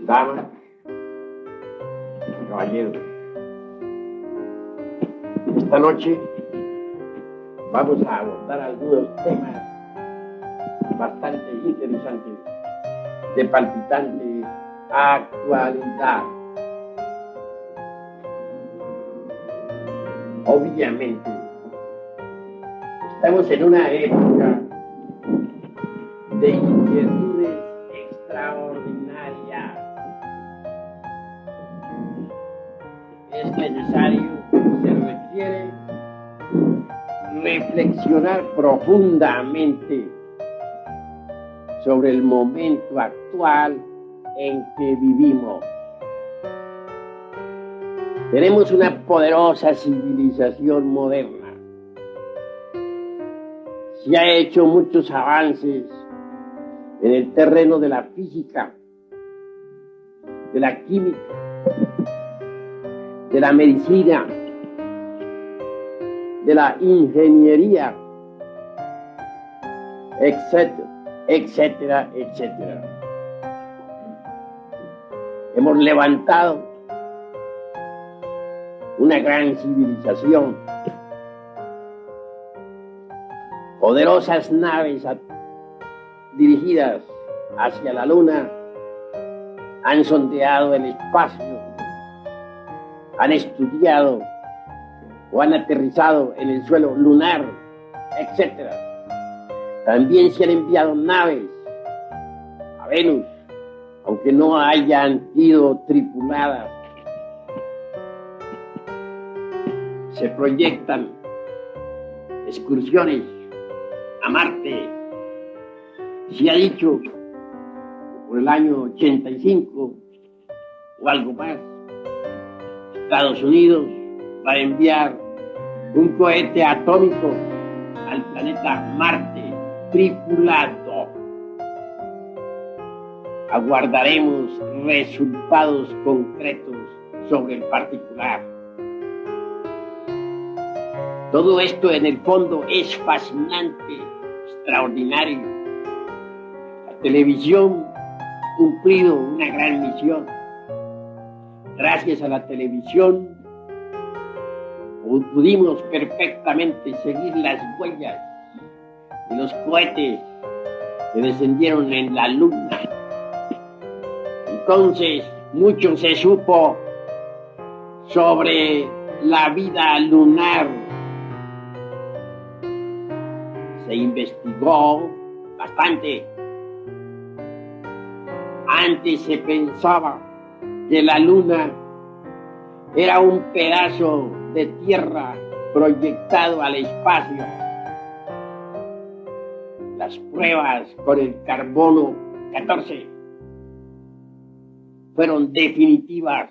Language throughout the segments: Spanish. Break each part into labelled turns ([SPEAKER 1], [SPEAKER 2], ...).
[SPEAKER 1] Damas, caballeros, esta noche vamos a abordar algunos temas bastante interesantes, de palpitante actualidad. Obviamente, estamos en una época de inquietudes extraordinarias. Es necesario, se requiere reflexionar profundamente sobre el momento actual en que vivimos. Tenemos una poderosa civilización moderna. Se ha hecho muchos avances en el terreno de la física, de la química, de la medicina, de la ingeniería, etcétera, etcétera, etcétera. Hemos levantado una gran civilización, poderosas naves dirigidas hacia la luna han sondeado el espacio, han estudiado o han aterrizado en el suelo lunar, etc. También se han enviado naves a Venus, aunque no hayan sido tripuladas. Se proyectan excursiones a Marte. Se ha dicho que por el año 85 o algo más, Estados Unidos va a enviar un cohete atómico al planeta Marte tripulado. Aguardaremos resultados concretos sobre el particular. Todo esto en el fondo es fascinante, extraordinario. La televisión ha cumplido una gran misión. Gracias a la televisión pudimos perfectamente seguir las huellas de los cohetes que descendieron en la luna. Entonces, mucho se supo sobre la vida lunar. Se investigó bastante. Antes se pensaba que la luna era un pedazo de tierra proyectado al espacio. Las pruebas con el carbono 14 fueron definitivas.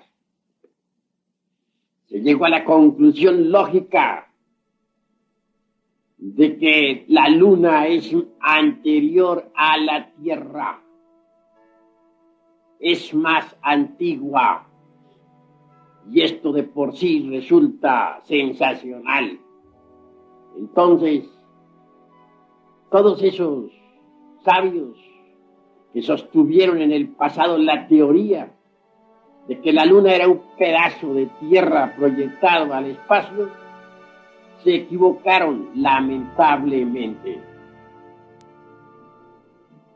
[SPEAKER 1] Se llegó a la conclusión lógica de que la luna es anterior a la Tierra. Es más antigua. Y esto de por sí resulta sensacional. Entonces, todos esos sabios que sostuvieron en el pasado la teoría de que la luna era un pedazo de tierra proyectado al espacio, se equivocaron lamentablemente.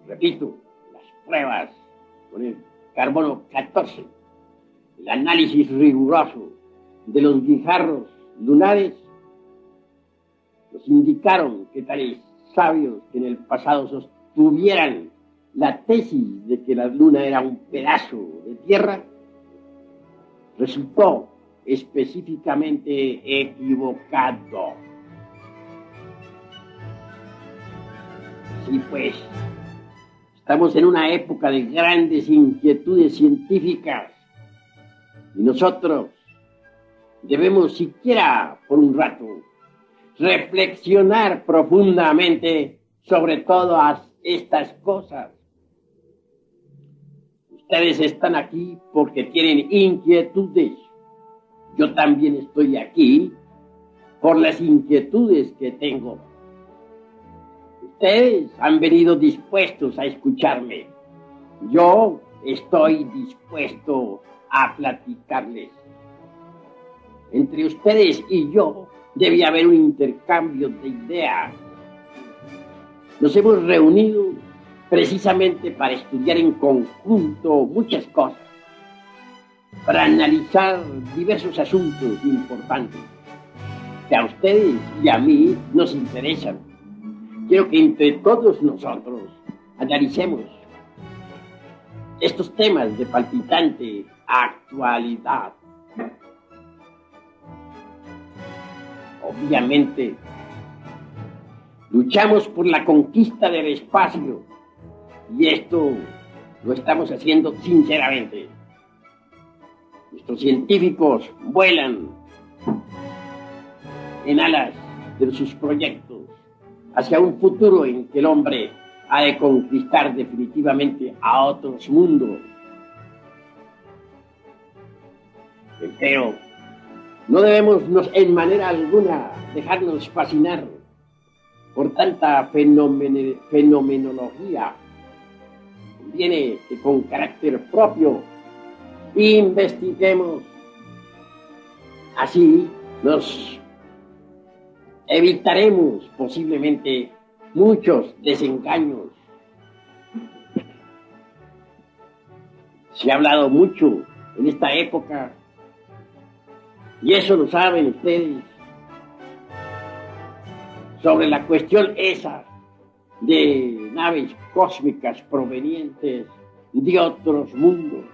[SPEAKER 1] Repito, las pruebas con el carbono 14, el análisis riguroso de los guijarros lunares, nos indicaron que tales sabios que en el pasado sostuvieran la tesis de que la luna era un pedazo de tierra, resultó específicamente equivocado. Sí, pues, estamos en una época de grandes inquietudes científicas y nosotros debemos siquiera por un rato reflexionar profundamente sobre todas estas cosas. Ustedes están aquí porque tienen inquietudes. Yo también estoy aquí por las inquietudes que tengo. Ustedes han venido dispuestos a escucharme. Yo estoy dispuesto a platicarles. Entre ustedes y yo debe haber un intercambio de ideas. Nos hemos reunido precisamente para estudiar en conjunto muchas cosas, para analizar diversos asuntos importantes que a ustedes y a mí nos interesan. Quiero que entre todos nosotros analicemos estos temas de palpitante actualidad. Obviamente, luchamos por la conquista del espacio y esto lo estamos haciendo sinceramente. Nuestros científicos vuelan en alas de sus proyectos hacia un futuro en que el hombre ha de conquistar definitivamente a otros mundos. Pero no debemos en manera alguna dejarnos fascinar por tanta fenomenología. Conviene que con carácter propio investiguemos. Así nos evitaremos posiblemente muchos desengaños. Se ha hablado mucho en esta época, y eso lo saben ustedes, sobre la cuestión esa de naves cósmicas provenientes de otros mundos.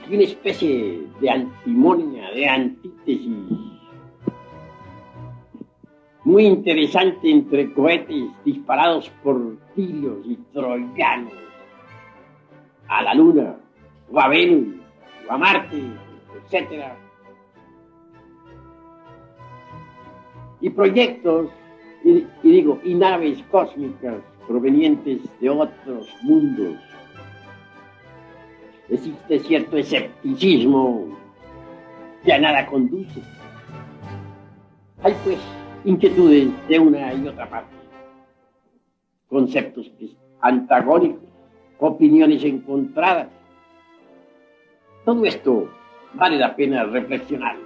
[SPEAKER 1] Hay una especie de antimonia, de antítesis muy interesante entre cohetes disparados por tirios y troyanos a la Luna, o a Venus, o a Marte, etc. Y proyectos, y naves cósmicas provenientes de otros mundos. Existe cierto escepticismo que a nada conduce. Hay pues inquietudes de una y otra parte, conceptos antagónicos, opiniones encontradas. Todo esto vale la pena reflexionar.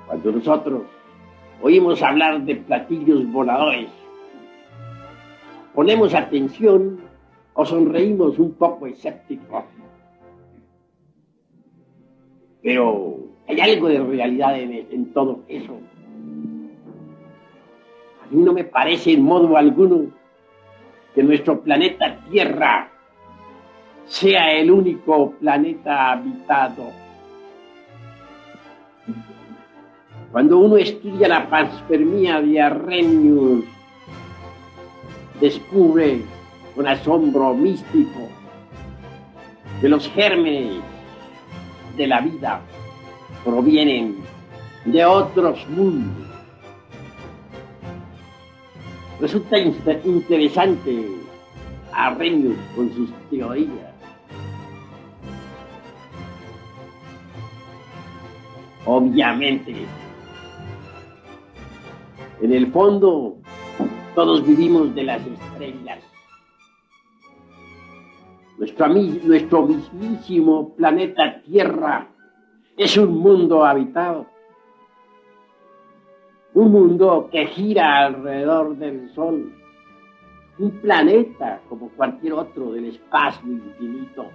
[SPEAKER 1] Cuando nosotros oímos hablar de platillos voladores, ponemos atención o sonreímos un poco escépticos. Pero hay algo de realidad en todo eso. A mí no me parece en modo alguno que nuestro planeta Tierra sea el único planeta habitado. Cuando uno estudia la panspermia de Arrhenius, descubre con asombro místico que los gérmenes de la vida provienen de otros mundos. Resulta interesante Arrhenius con sus teorías. Obviamente, en el fondo, todos vivimos de las estrellas. Nuestro mismísimo planeta Tierra es un mundo habitado. Un mundo que gira alrededor del Sol. Un planeta como cualquier otro del espacio infinito.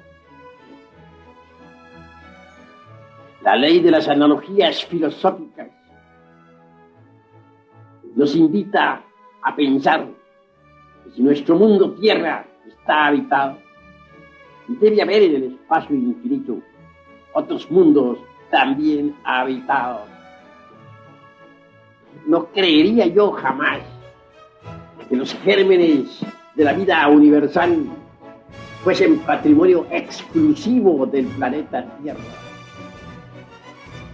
[SPEAKER 1] La ley de las analogías filosóficas nos invita a pensar que si nuestro mundo Tierra está habitado, debe haber en el espacio infinito otros mundos también habitados. No creería yo jamás que los gérmenes de la vida universal fuesen patrimonio exclusivo del planeta Tierra.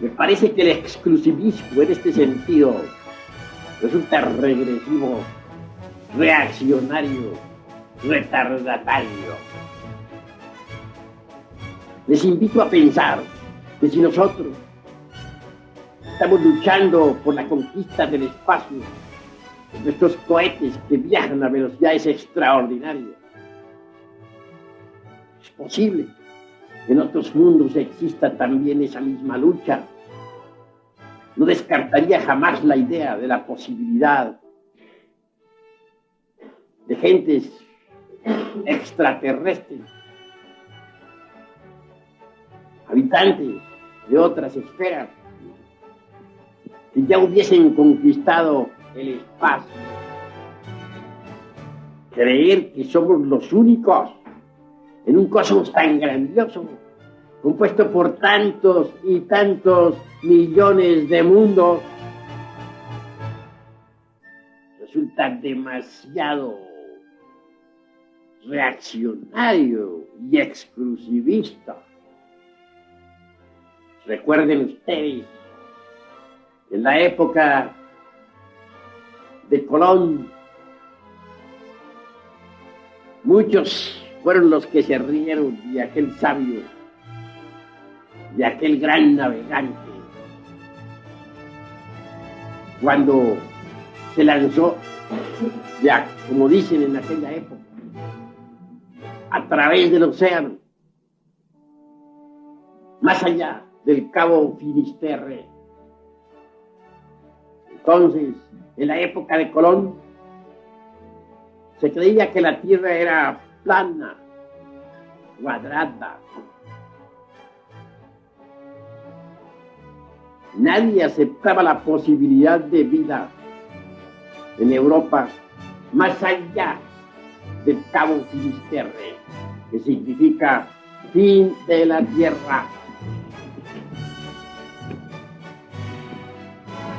[SPEAKER 1] Me parece que el exclusivismo en este sentido resulta regresivo, reaccionario, retardatario. Les invito a pensar que si nosotros estamos luchando por la conquista del espacio, nuestros cohetes que viajan a velocidades extraordinarias. Es posible que en otros mundos exista también esa misma lucha. No descartaría jamás la idea de la posibilidad de gentes extraterrestres, habitantes de otras esferas, que ya hubiesen conquistado el espacio. Creer que somos los únicos en un cosmos tan grandioso, compuesto por tantos y tantos millones de mundos, resulta demasiado reaccionario y exclusivista. Recuerden ustedes, en la época de Colón, muchos fueron los que se rieron de aquel sabio, de aquel gran navegante, cuando se lanzó, ya como dicen en aquella época, a través del océano, más allá del Cabo Finisterre. Entonces, en la época de Colón, se creía que la Tierra era plana, cuadrada. Nadie aceptaba la posibilidad de vida en Europa más allá del Cabo Finisterre, que significa fin de la Tierra.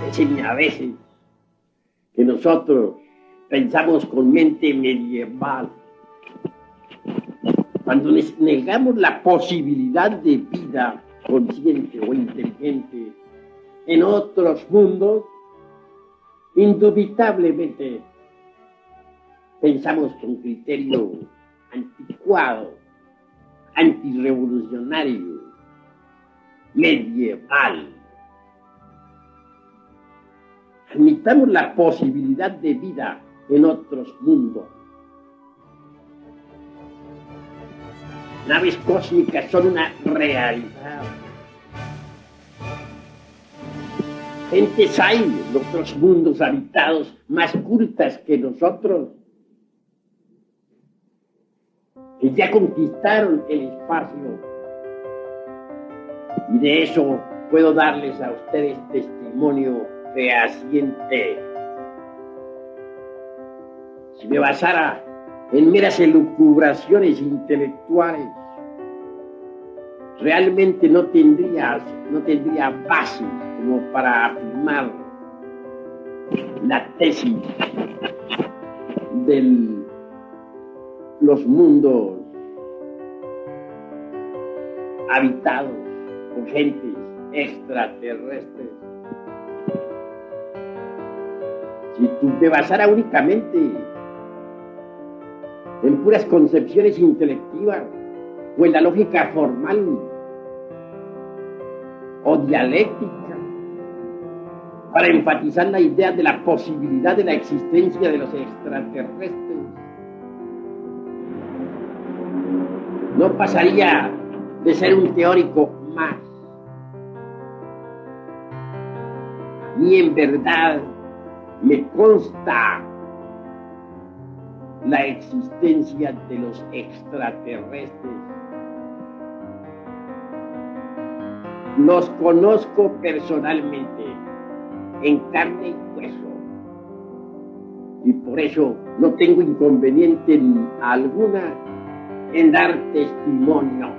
[SPEAKER 1] Dicen a veces que nosotros pensamos con mente medieval. Cuando negamos la posibilidad de vida consciente o inteligente en otros mundos, indubitablemente pensamos con criterio anticuado, antirrevolucionario, medieval. Admitamos la posibilidad de vida en otros mundos. Naves cósmicas son una realidad. Gentes hay en otros mundos habitados más cultas que nosotros, que ya conquistaron el espacio. Y de eso puedo darles a ustedes testimonio fehaciente. Si me basara en meras elucubraciones intelectuales, realmente no tendría bases como para afirmar la tesis de los mundos habitados por gentes extraterrestres. Si tú me basara únicamente en puras concepciones intelectivas o en la lógica formal o dialéctica para enfatizar la idea de la posibilidad de la existencia de los extraterrestres, no pasaría de ser un teórico más. Y en verdad me consta la existencia de los extraterrestres. Los conozco personalmente, en carne y hueso. Y por eso no tengo inconveniente alguna en dar testimonio.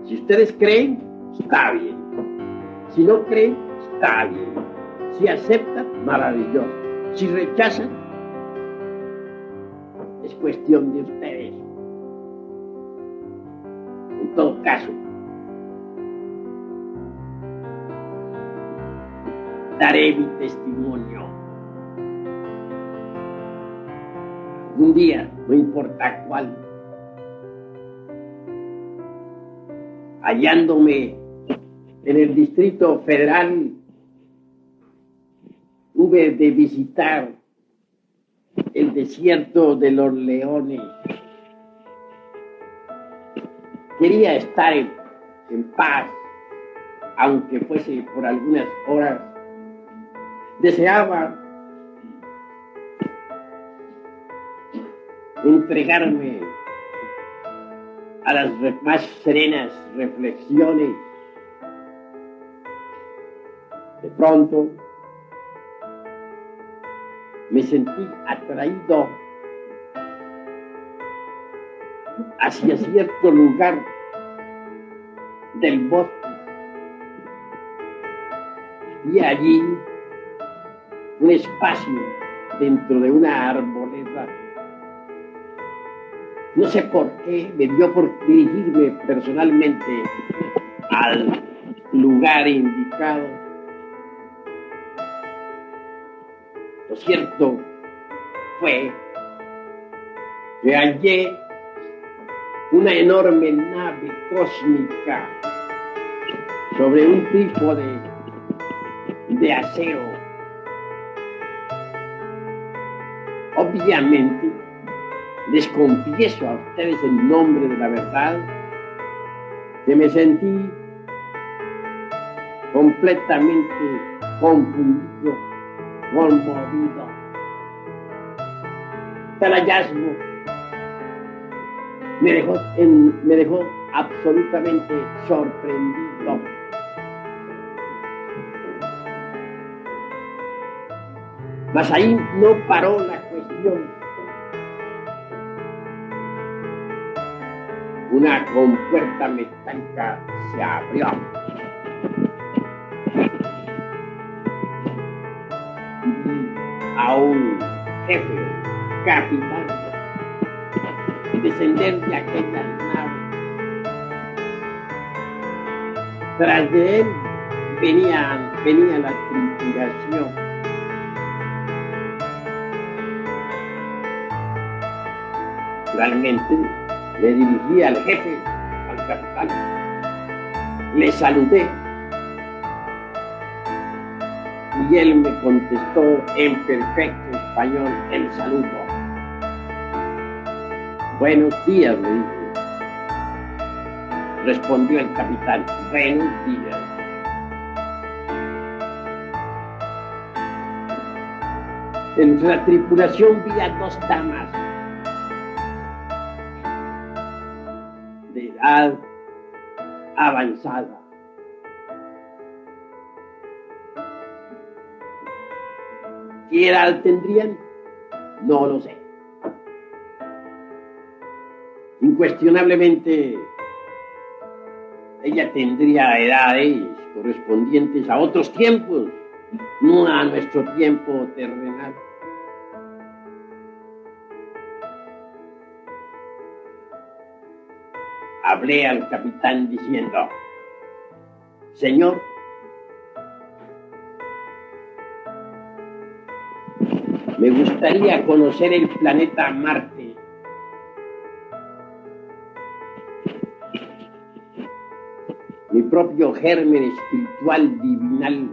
[SPEAKER 1] Si ustedes creen, está bien. Si no creen, está bien. Si aceptan, maravilloso. Si rechazan, es cuestión de ustedes. En todo caso, daré mi testimonio. Un día, no importa cuál, hallándome en el Distrito Federal, un hube de visitar el desierto de los leones. Quería estar en paz, aunque fuese por algunas horas. Deseaba entregarme a las más serenas reflexiones. De pronto me sentí atraído hacia cierto lugar del bosque. Y allí un espacio dentro de una arboleda. No sé por qué me dio por dirigirme personalmente al lugar indicado. Lo cierto fue que hallé una enorme nave cósmica sobre un trípode de acero. Obviamente, les confieso a ustedes en nombre de la verdad que me sentí completamente confundido, conmovido. Tal hallazgo me dejó absolutamente sorprendido. Mas ahí no paró la cuestión. Una compuerta metálica se abrió. Y vi a un jefe, capitán, descender de aquella nave. Tras de él venía la tripulación. Realmente me dirigí al jefe, al capitán. Le saludé y él me contestó en perfecto español el saludo. Buenos días, le dije. Respondió el capitán, buenos días. Entre la tripulación vi a dos damas de edad avanzada. ¿Qué edad tendrían? No lo sé. Incuestionablemente, ella tendría edades correspondientes a otros tiempos, no a nuestro tiempo terrenal. Hablé al capitán diciendo, señor, me gustaría conocer el planeta Marte. Mi propio germen espiritual divinal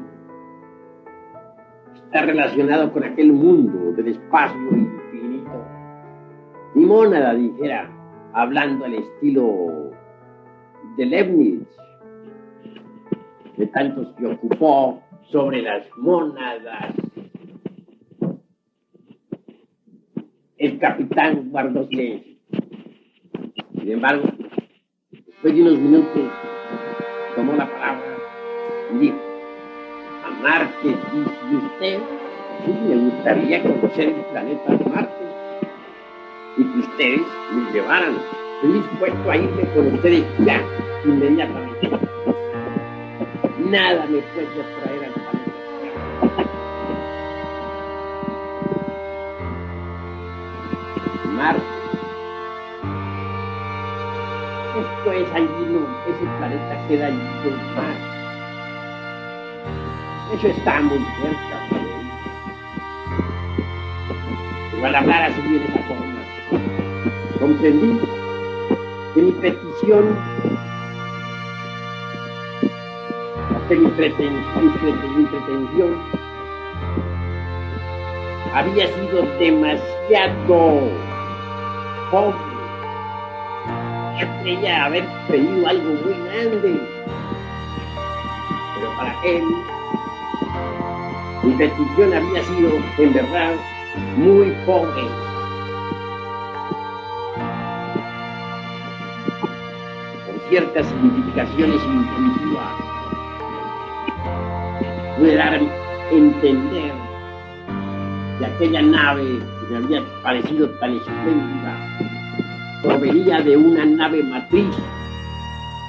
[SPEAKER 1] está relacionado con aquel mundo del espacio infinito. Mi mónada, dijera, hablando al estilo de Leibniz, de tanto se ocupó sobre las mónadas. El capitán guardó silencio. Sin embargo, después de unos minutos, tomó la palabra y dijo, ¿a Marte dice usted? Sí, me gustaría conocer el planeta Marte y que ustedes me llevaran. Estoy dispuesto a irme con ustedes ya, inmediatamente. Nada me puede traer al planeta Marte. Esto es allí, ese planeta queda allí en mar. Eso está muy cerca, ¿sabes? Pero al hablar así de esa forma, comprendí que mi petición, que mi pretensión había sido demasiado pobre. Yo creía haber pedido algo muy grande, pero para él mi petición había sido, en verdad, muy pobre. Con ciertas significaciones intuitivas, pude dar a entender que aquella nave que me había parecido tan espléndida provenía de una nave matriz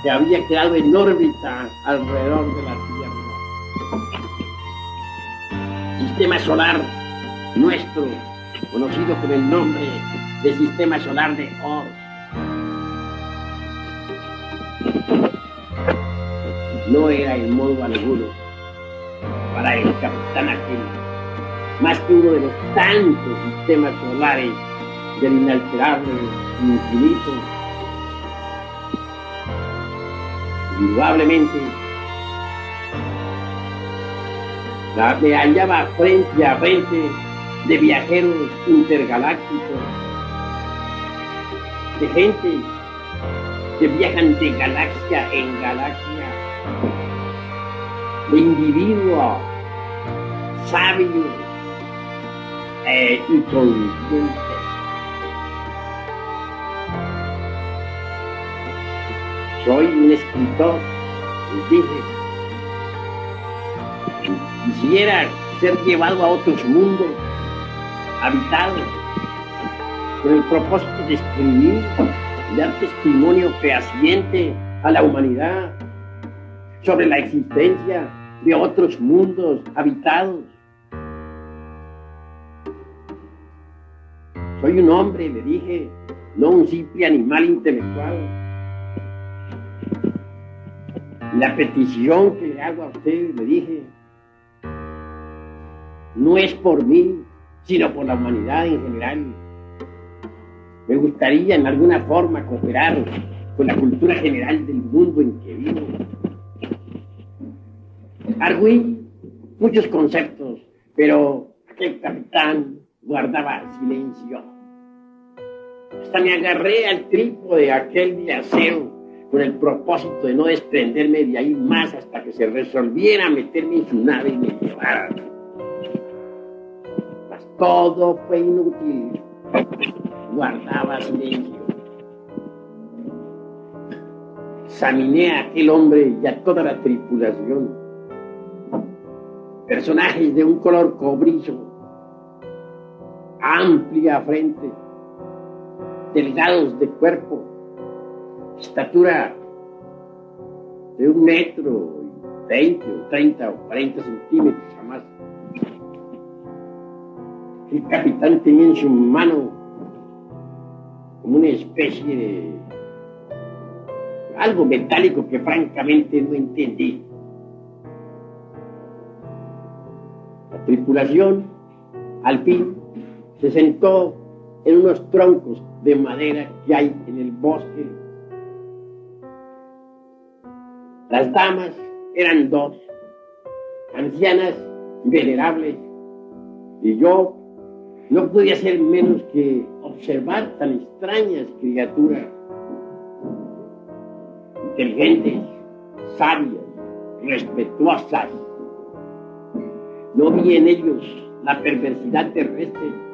[SPEAKER 1] que había quedado en órbita alrededor de la Tierra. Sistema solar nuestro, conocido con el nombre de Sistema Solar de Ors. No era en modo alguno para el capitán aquel más que uno de los tantos sistemas solares del inalterable infinito. Indudablemente, me hallaba frente a frente de viajeros intergalácticos, de gente que viajan de galaxia en galaxia, de individuos sabios y conscientes. Soy un escritor, les dije. Quisiera ser llevado a otros mundos habitados con el propósito de escribir y dar testimonio fehaciente a la humanidad sobre la existencia de otros mundos habitados. Soy un hombre, le dije, no un simple animal intelectual. La petición que le hago a usted, le dije, no es por mí, sino por la humanidad en general. Me gustaría en alguna forma cooperar con la cultura general del mundo en que vivo. Arguí muchos conceptos, pero aquel capitán guardaba silencio. Hasta me agarré al trípode aquel de acero con el propósito de no desprenderme de ahí más hasta que se resolviera meterme en su nave y me llevara. Mas todo fue inútil. Guardaba silencio. Examiné a aquel hombre y a toda la tripulación. Personajes de un color cobrizo, amplia frente, delgados de cuerpo, estatura de 1 metro y 20 o 30 o 40 centímetros jamás. El capitán tenía en su mano como una especie de algo metálico que francamente no entendí. La tripulación, al fin, se sentó en unos troncos de madera que hay en el bosque. Las damas eran 2, ancianas, venerables, y yo no podía hacer menos que observar tan extrañas criaturas, inteligentes, sabias, respetuosas. No vi en ellos la perversidad terrestre.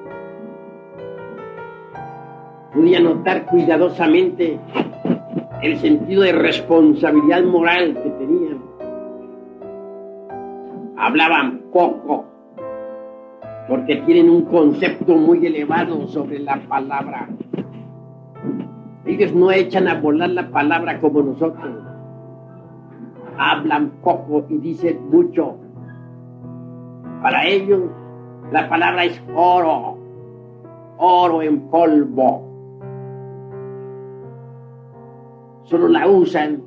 [SPEAKER 1] Podía notar cuidadosamente el sentido de responsabilidad moral que tenían. Hablaban poco, porque tienen un concepto muy elevado sobre la palabra. Ellos no echan a volar la palabra como nosotros. Hablan poco y dicen mucho. Para ellos, la palabra es oro, oro en polvo. Solo la usan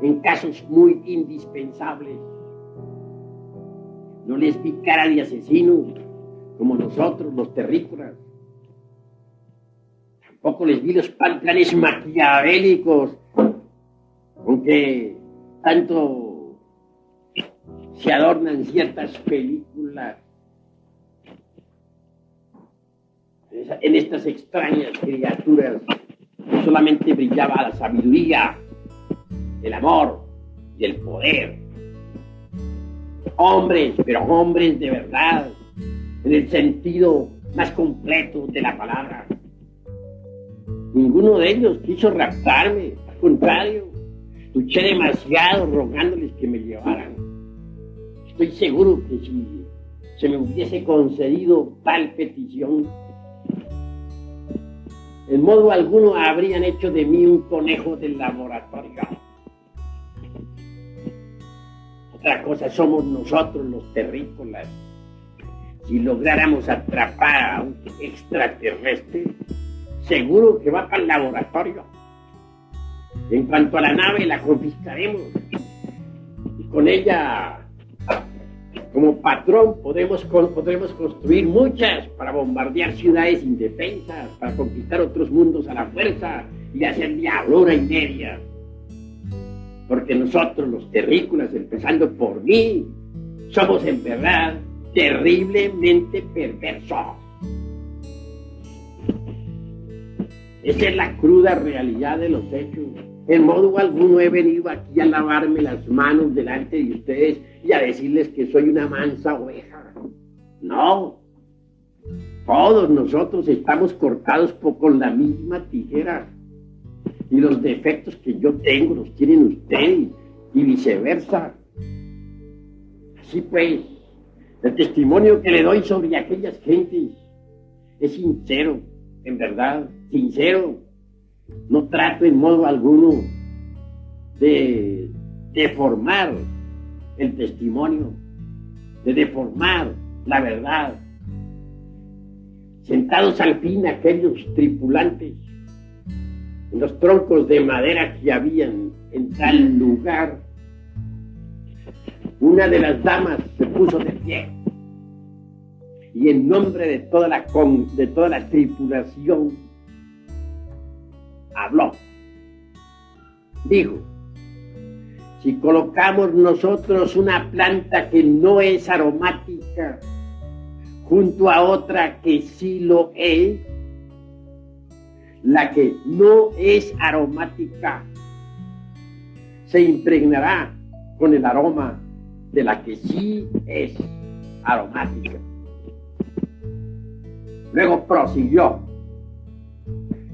[SPEAKER 1] en casos muy indispensables. No les vi cara de asesinos como nosotros, los terrícolas. Tampoco les vi los planes maquiavélicos con que tanto se adornan ciertas películas. en estas extrañas criaturas solamente brillaba la sabiduría, el amor y el poder. Hombres, pero hombres de verdad, en el sentido más completo de la palabra. Ninguno de ellos quiso raptarme, al contrario, luché demasiado rogándoles que me llevaran. Estoy seguro que si se me hubiese concedido tal petición, en modo alguno habrían hecho de mí un conejo del laboratorio. Otra cosa somos nosotros los terrícolas. Si lográramos atrapar a un extraterrestre, seguro que va para el laboratorio. En cuanto a la nave, la confiscaremos. Y con ella, como patrón, podremos construir muchas para bombardear ciudades indefensas, para conquistar otros mundos a la fuerza y hacer diablura y media. Porque nosotros, los terrícolas, empezando por mí, somos en verdad terriblemente perversos. Esa es la cruda realidad de los hechos. En modo alguno he venido aquí a lavarme las manos delante de ustedes y a decirles que soy una mansa oveja. No. Todos nosotros estamos cortados con la misma tijera. Y los defectos que yo tengo los tienen ustedes y viceversa. Así pues, el testimonio que le doy sobre aquellas gentes es sincero, en verdad, sincero. No trato en modo alguno de deformar el testimonio, de deformar la verdad. Sentados al fin aquellos tripulantes en los troncos de madera que habían en tal lugar, una de las damas se puso de pie y en nombre de toda la tripulación habló. Dijo: si colocamos nosotros una planta que no es aromática junto a otra que sí lo es, la que no es aromática se impregnará con el aroma de la que sí es aromática. Luego prosiguió: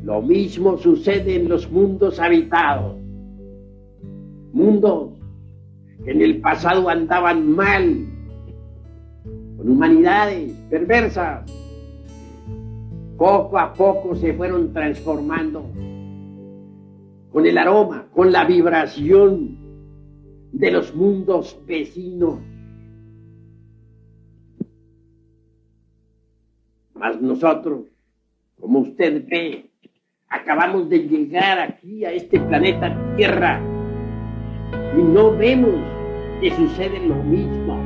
[SPEAKER 1] lo mismo sucede en los mundos habitados, mundos que en el pasado andaban mal, con humanidades perversas. Poco a poco se fueron transformando con el aroma, con la vibración de los mundos vecinos. Mas nosotros, como usted ve, acabamos de llegar aquí a este planeta Tierra y no vemos que sucede lo mismo.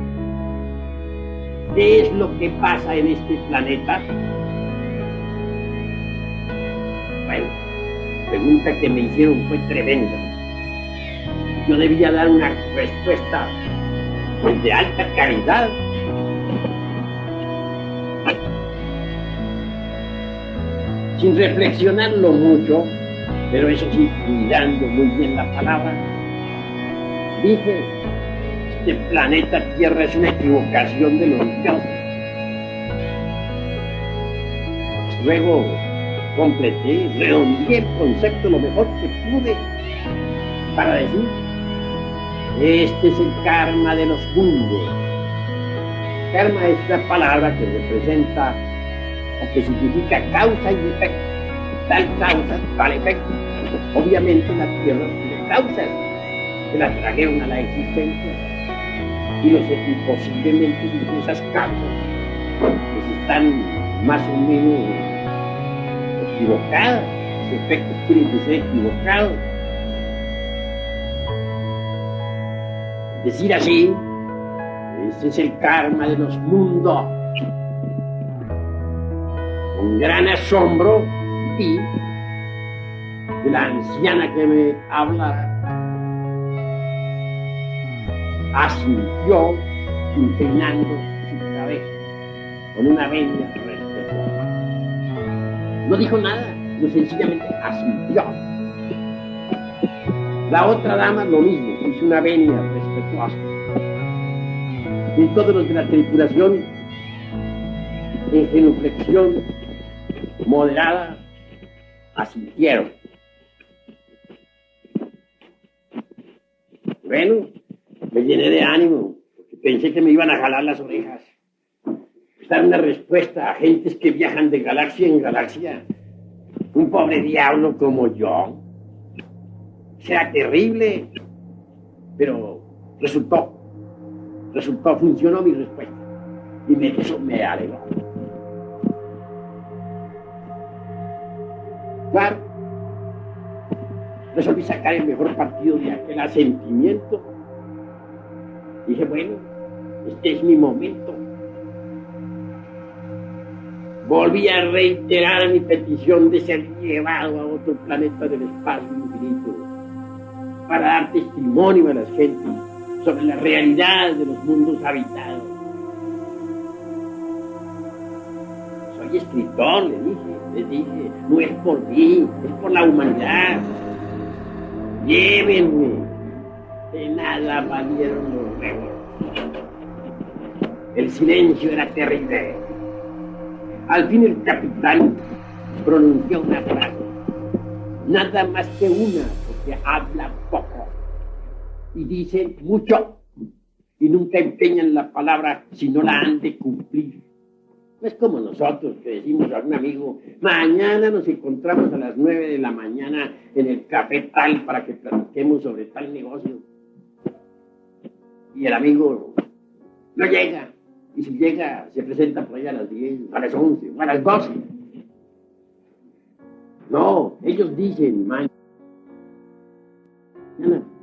[SPEAKER 1] ¿Qué es lo que pasa en este planeta? Bueno, la pregunta que me hicieron fue tremenda. Yo debía dar una respuesta pues, de alta calidad. Sin reflexionarlo mucho, pero eso sí, cuidando muy bien la palabra, dije: este planeta Tierra es una equivocación de los dioses. Luego completé, redondeé el concepto lo mejor que pude para decir: este es el karma de los mundos. Karma es la palabra que representa o que significa causa y efecto. Tal causa, tal efecto. Obviamente la Tierra tiene causas que la trajeron a la existencia y posiblemente esas causas pues están más o menos equivocadas. Los efectos tienen que ser equivocados. Decir así, ese es el karma de los mundos. Con gran asombro vi de la anciana que me hablara, asintió inclinando su cabeza con una venia respetuosa. No dijo nada, no sencillamente asintió. La otra dama lo mismo, hizo una venia respetuosa. Y todos los de la tripulación, en genuflexión moderada, asintieron. Bueno, me llené de ánimo, porque pensé que me iban a jalar las orejas. Dar una respuesta a gentes que viajan de galaxia en galaxia. Un pobre diablo como yo. Será terrible, pero funcionó mi respuesta. Y eso me alegró. Claro, resolví sacar el mejor partido de aquel asentimiento. Dije, bueno, este es mi momento. Volví a reiterar mi petición de ser llevado a otro planeta del espacio infinito para dar testimonio a las gentes sobre la realidad de los mundos habitados. Soy escritor, les dije, no es por mí, es por la humanidad. Llévenme, de nada valieron los huevos. El silencio era terrible. Al fin el capitán pronunció una frase, nada más que una, porque habla poco y dice mucho y nunca empeñan la palabra si no la han de cumplir. No es como nosotros que decimos a un amigo, mañana nos encontramos a las 9 de la mañana en el café tal para que platiquemos sobre tal negocio. Y el amigo no llega. Y si llega, se presenta por allá a las 10, a las 11, a las 12. No, ellos dicen, mañana,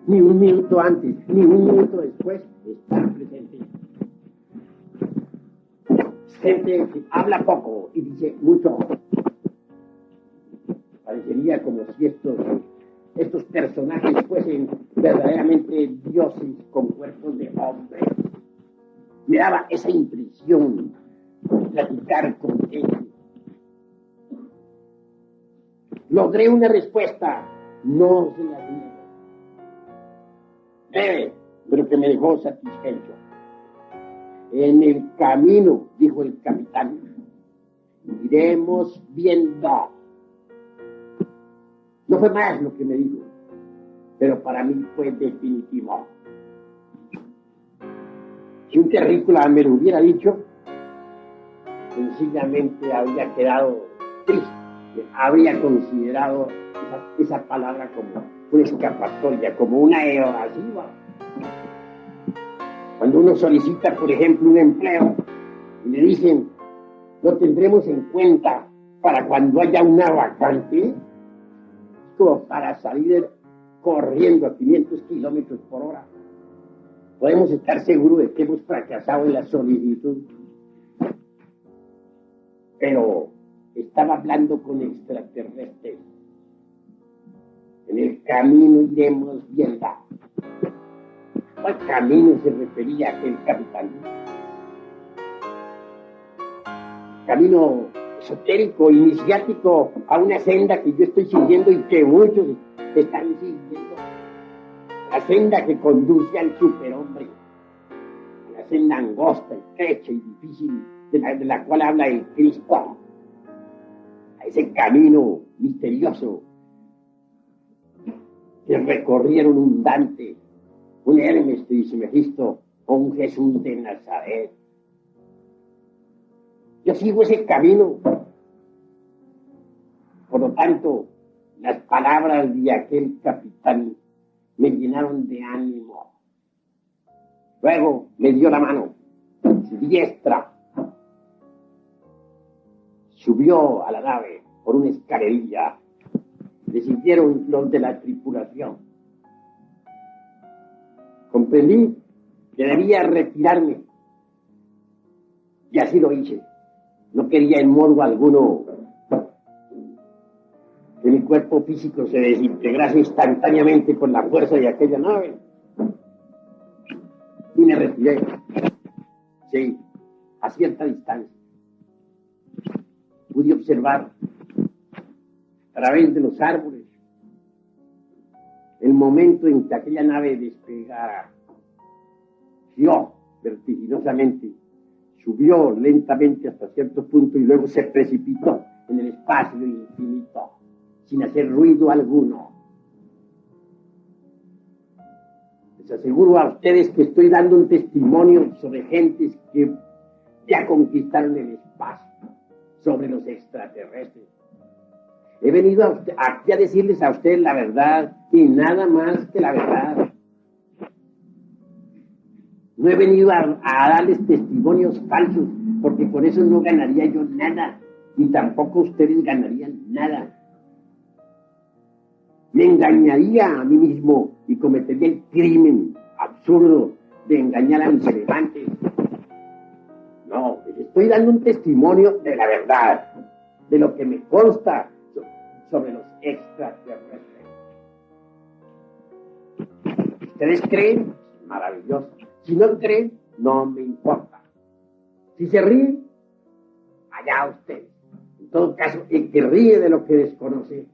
[SPEAKER 1] ni un minuto antes, ni un minuto después, están presentes. Gente que habla poco y dice mucho. Parecería como si estos personajes fuesen verdaderamente dioses con cuerpos de hombre. Me daba esa impresión de platicar con ellos. Logré una respuesta, no se la niego. Pero que me dejó satisfecho. En el camino, dijo el capitán, iremos viendo. No fue más lo que me dijo, pero para mí fue definitivo. Si un terrícola me lo hubiera dicho, sencillamente habría quedado triste. Habría considerado esa palabra como una escapatoria, como una evasiva. Cuando uno solicita, por ejemplo, un empleo y le dicen, lo tendremos en cuenta para cuando haya una vacante, es como para salir corriendo a 500 kilómetros por hora. Podemos estar seguros de que hemos fracasado en la solicitud. Pero estaba hablando con extraterrestres. En el camino iremos viendo. ¿Cuál camino se refería a aquel capitán? Camino esotérico, iniciático, a una senda que yo estoy siguiendo y que muchos están siguiendo. La senda que conduce al superhombre. La senda angosta, estrecha y difícil de la cual habla el Cristo. A ese camino misterioso que recorrieron un Dante, un Hermes Trismegisto o un Jesús de Nazaret. Yo sigo ese camino. Por lo tanto, las palabras de aquel capitán me llenaron de ánimo. Luego me dio la mano, su diestra. Subió a la nave por una escalerilla. Le siguieron los de la tripulación. Comprendí que debía retirarme. Y así lo hice. No quería en modo alguno que mi cuerpo físico se desintegrase instantáneamente con la fuerza de aquella nave. Y me retiré. Sí, a cierta distancia. Pude observar a través de los árboles. El momento en que aquella nave despegara, giró vertiginosamente, subió lentamente hasta cierto punto y luego se precipitó en el espacio infinito, sin hacer ruido alguno. Les aseguro a ustedes que estoy dando un testimonio sobre gentes que ya conquistaron el espacio, sobre los extraterrestres. He venido aquí a decirles a ustedes la verdad y nada más que la verdad. No he venido a darles testimonios falsos, porque por eso no ganaría yo nada, ni tampoco ustedes ganarían nada. Me engañaría a mí mismo y cometería el crimen absurdo de engañar a mis semejantes. No, les estoy dando un testimonio de la verdad, de lo que me consta sobre los extraterrestres. ¿Ustedes creen? Maravilloso. Si no creen, no me importa. Si se ríen, allá ustedes. En todo caso, el que ríe de lo que desconoce,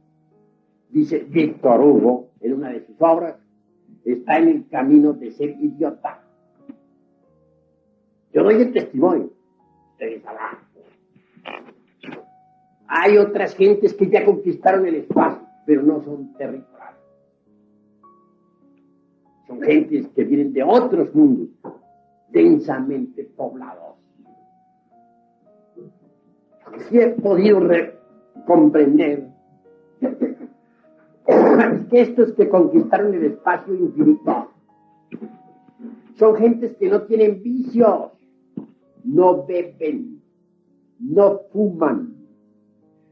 [SPEAKER 1] dice Víctor Hugo en una de sus obras, está en el camino de ser idiota. Yo doy el testimonio. Ustedes sabrán. Hay otras gentes que ya conquistaron el espacio, pero no son terrícolas. Son gentes que vienen de otros mundos, densamente poblados. Lo que sí he podido comprender es que estos que conquistaron el espacio infinito son gentes que no tienen vicios, no beben, no fuman,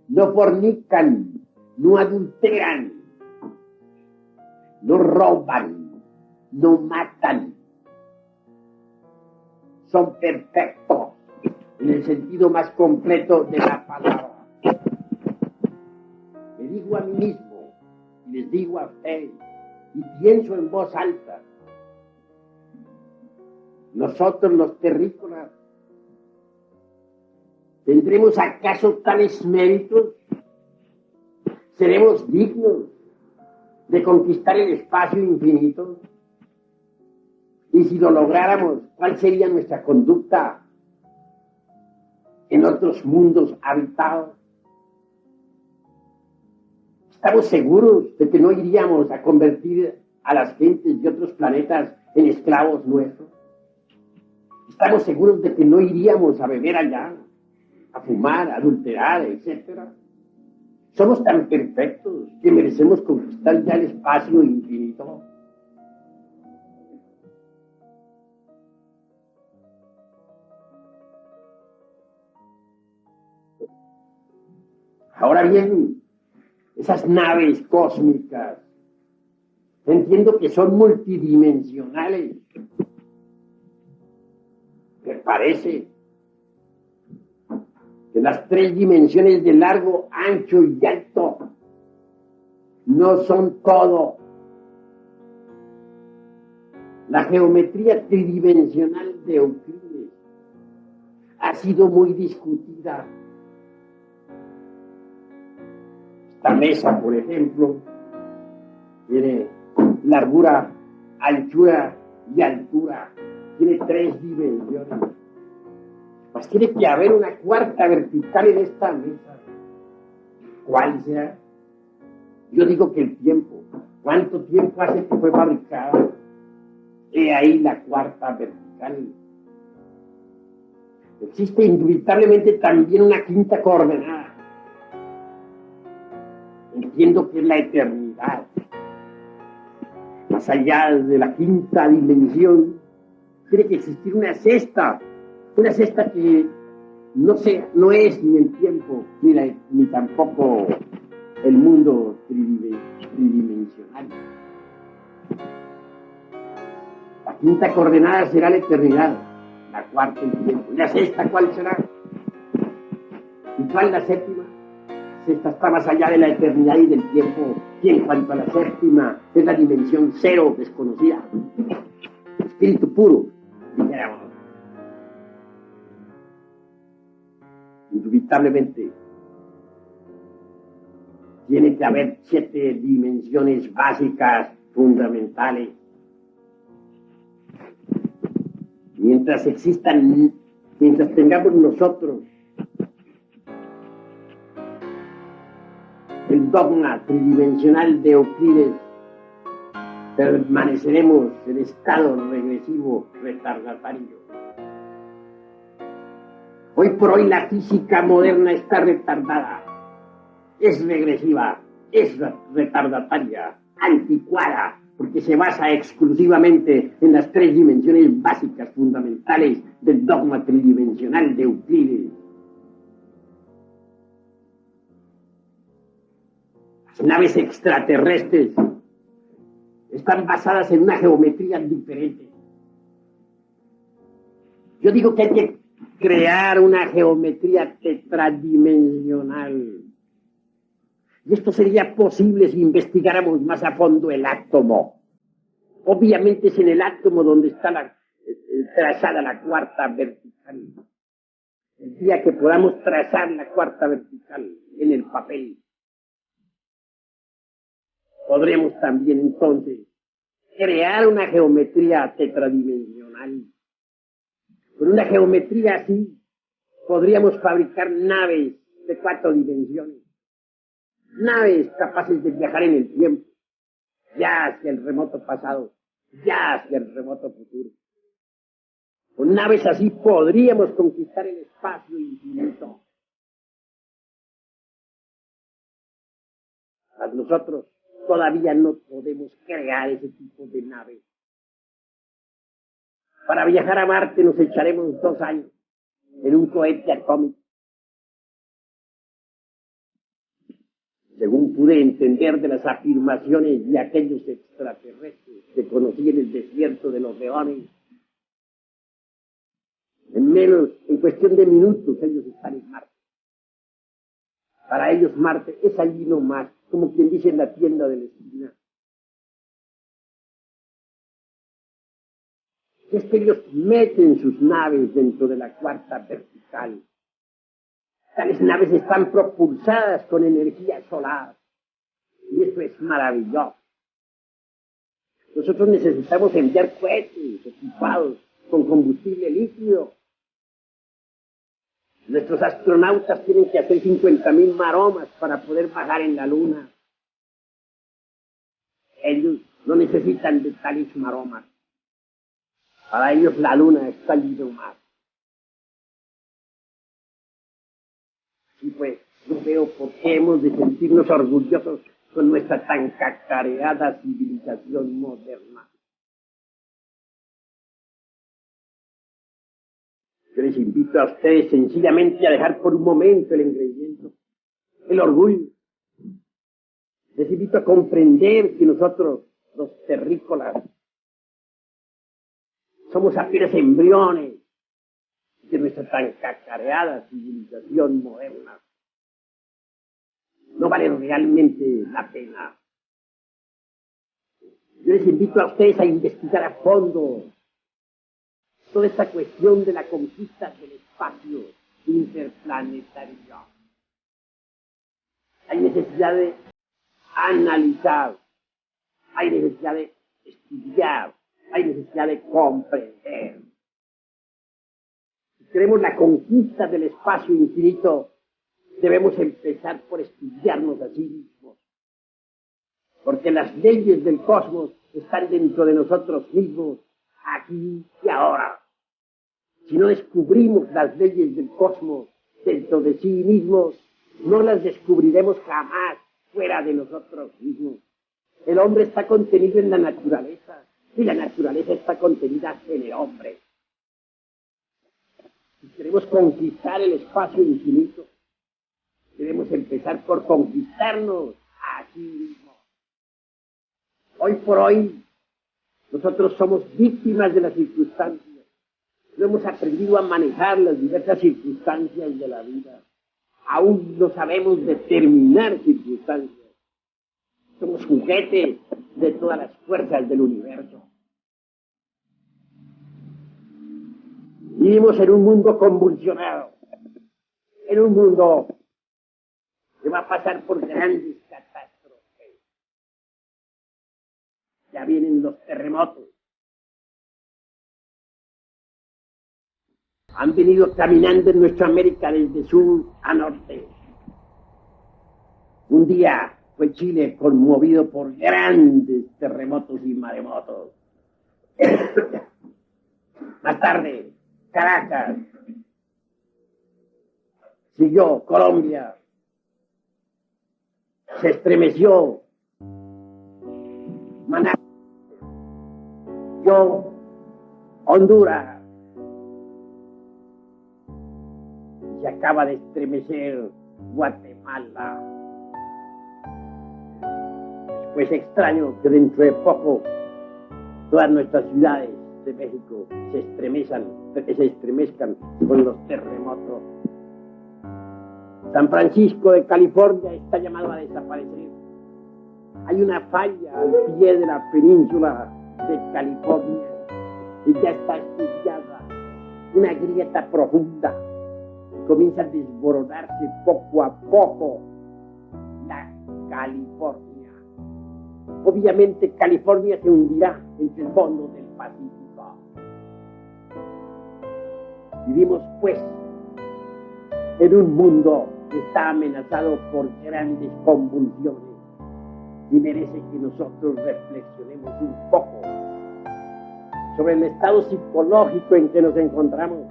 [SPEAKER 1] no fornican, no adulteran, no roban, no matan. Son perfectos en el sentido más completo de la palabra. Me digo a mí mismo y les digo a ustedes y pienso en voz alta. Nosotros los terrícolas, ¿tendremos acaso tales méritos? ¿Seremos dignos de conquistar el espacio infinito? Y si lo lográramos, ¿cuál sería nuestra conducta en otros mundos habitados? ¿Estamos seguros de que no iríamos a convertir a las gentes de otros planetas en esclavos nuestros? ¿Estamos seguros de que no iríamos a beber allá, a fumar, a adulterar, etcétera? ¿Somos tan perfectos que merecemos conquistar ya el espacio infinito? Ahora bien, esas naves cósmicas, entiendo que son multidimensionales. Me parece que las 3 dimensiones de largo, ancho y alto no son todo. La geometría tridimensional de Euclides ha sido muy discutida. Esta mesa, por ejemplo, tiene largura, anchura y altura. Tiene 3 dimensiones. Pues tiene que haber una cuarta vertical en esta mesa. ¿Cuál será? Yo digo que el tiempo. ¿Cuánto tiempo hace que fue fabricada? He ahí la cuarta vertical. Existe indubitablemente también una quinta coordenada. Entiendo que es la eternidad. Más allá de la quinta dimensión, tiene que existir una sexta que no es ni el tiempo, ni tampoco el mundo tridimensional. La quinta coordenada será la eternidad, la cuarta el tiempo. ¿Y la sexta cuál será? ¿Y cuál la séptima? La sexta está más allá de la eternidad y del tiempo, y en cuanto a la séptima, es la dimensión cero desconocida. Espíritu puro, dijéramos. Indubitablemente, Tiene que haber 7 dimensiones básicas, fundamentales. Mientras tengamos nosotros el dogma tridimensional de Euclides, permaneceremos en estado regresivo retardatario. Hoy por hoy la física moderna está retardada, es regresiva, es retardataria, anticuada, porque se basa exclusivamente en las 3 dimensiones básicas fundamentales del dogma tridimensional de Euclides. Las naves extraterrestres están basadas en una geometría diferente. Yo digo que hay que crear una geometría tetradimensional. Y esto sería posible si investigáramos más a fondo el átomo. Obviamente es en el átomo donde está trazada la cuarta vertical. El día que podamos trazar la cuarta vertical en el papel, podremos también entonces crear una geometría tetradimensional. Con una geometría así podríamos fabricar naves de 4 dimensiones. Naves capaces de viajar en el tiempo, ya hacia el remoto pasado, ya hacia el remoto futuro. Con naves así podríamos conquistar el espacio infinito. Mas nosotros todavía no podemos crear ese tipo de naves. Para viajar a Marte nos echaremos 2 años en un cohete atómico. Según pude entender de las afirmaciones de aquellos extraterrestres que conocí en el desierto de los leones, en cuestión de minutos ellos están en Marte. Para ellos Marte es allí nomás, como quien dice en la tienda de la esquina. Es que ellos meten sus naves dentro de la cuarta vertical. Tales naves están propulsadas con energía solar. Y esto es maravilloso. Nosotros necesitamos enviar cohetes equipados con combustible líquido. Nuestros astronautas tienen que hacer 50,000 maromas para poder bajar en la Luna. Ellos no necesitan de tales maromas. Para ellos la Luna está allí nomás. Y pues, no veo por qué hemos de sentirnos orgullosos con nuestra tan cacareada civilización moderna. Yo les invito a ustedes sencillamente a dejar por un momento el engreimiento, el orgullo. Les invito a comprender que nosotros, los terrícolas, somos apenas embriones de nuestra tan cacareada civilización moderna. No vale realmente la pena. Yo les invito a ustedes a investigar a fondo toda esta cuestión de la conquista del espacio interplanetario. Hay necesidad de analizar, hay necesidad de estudiar, hay necesidad de comprender. Si queremos la conquista del espacio infinito, debemos empezar por estudiarnos a sí mismos. Porque las leyes del cosmos están dentro de nosotros mismos, aquí y ahora. Si no descubrimos las leyes del cosmos dentro de sí mismos, no las descubriremos jamás fuera de nosotros mismos. El hombre está contenido en la naturaleza y la naturaleza está contenida en el hombre. Si queremos conquistar el espacio infinito, debemos empezar por conquistarnos a sí mismos. Hoy por hoy, nosotros somos víctimas de las circunstancias. No hemos aprendido a manejar las diversas circunstancias de la vida. Aún no sabemos determinar circunstancias. Somos juguetes de todas las fuerzas del universo. Vivimos en un mundo convulsionado, en un mundo que va a pasar por grandes catástrofes. ya vienen los terremotos. Han venido caminando en nuestra América desde sur a norte. Un día fue Chile conmovido por grandes terremotos y maremotos. Más tarde, Caracas. Siguió Colombia. Se estremeció Managua. Siguió Honduras. Se acaba de estremecer Guatemala. Pues extraño que dentro de poco todas nuestras ciudades de México se estremezcan con los terremotos. San Francisco de California está llamado a desaparecer. Hay una falla al pie de la península de California y ya está estudiada una grieta profunda. Comienza a desboronarse poco a poco la California. Obviamente California se hundirá entre el fondo del Pacífico. Vivimos pues en un mundo que está amenazado por grandes convulsiones y merece que nosotros reflexionemos un poco sobre el estado psicológico en que nos encontramos,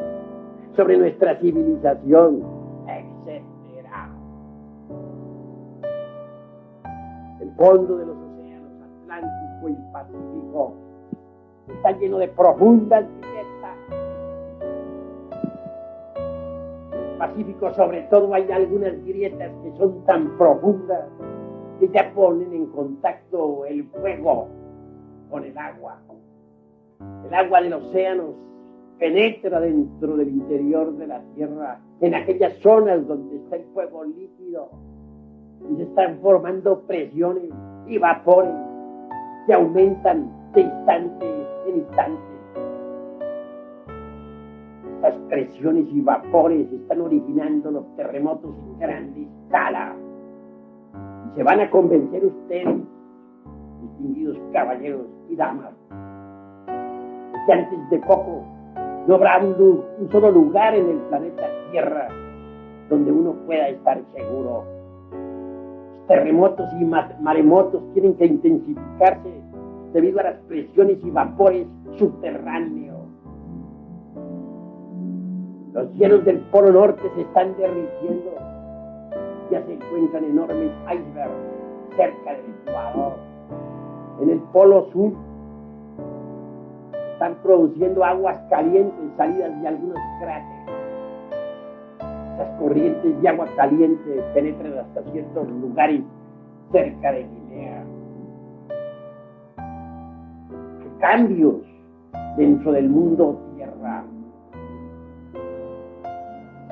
[SPEAKER 1] sobre nuestra civilización, etcétera. El fondo de los océanos Atlántico y Pacífico está lleno de profundas grietas. En el Pacífico, sobre todo, hay algunas grietas que son tan profundas que ya ponen en contacto el fuego con el agua. El agua del océano penetra dentro del interior de la Tierra, en aquellas zonas donde está el fuego líquido, y se están formando presiones y vapores que aumentan de instante en instante. Estas presiones y vapores están originando los terremotos en grande escala. Y se van a convencer ustedes, distinguidos caballeros y damas, que antes de poco no habrá un solo lugar en el planeta Tierra donde uno pueda estar seguro. Los terremotos y maremotos tienen que intensificarse debido a las presiones y vapores subterráneos. Los hielos del Polo Norte se están derritiendo. Ya se encuentran enormes icebergs cerca del Ecuador. En el Polo Sur están produciendo aguas calientes salidas de algunos cráteres. Esas corrientes de agua caliente penetran hasta ciertos lugares cerca de Guinea. Cambios dentro del mundo Tierra.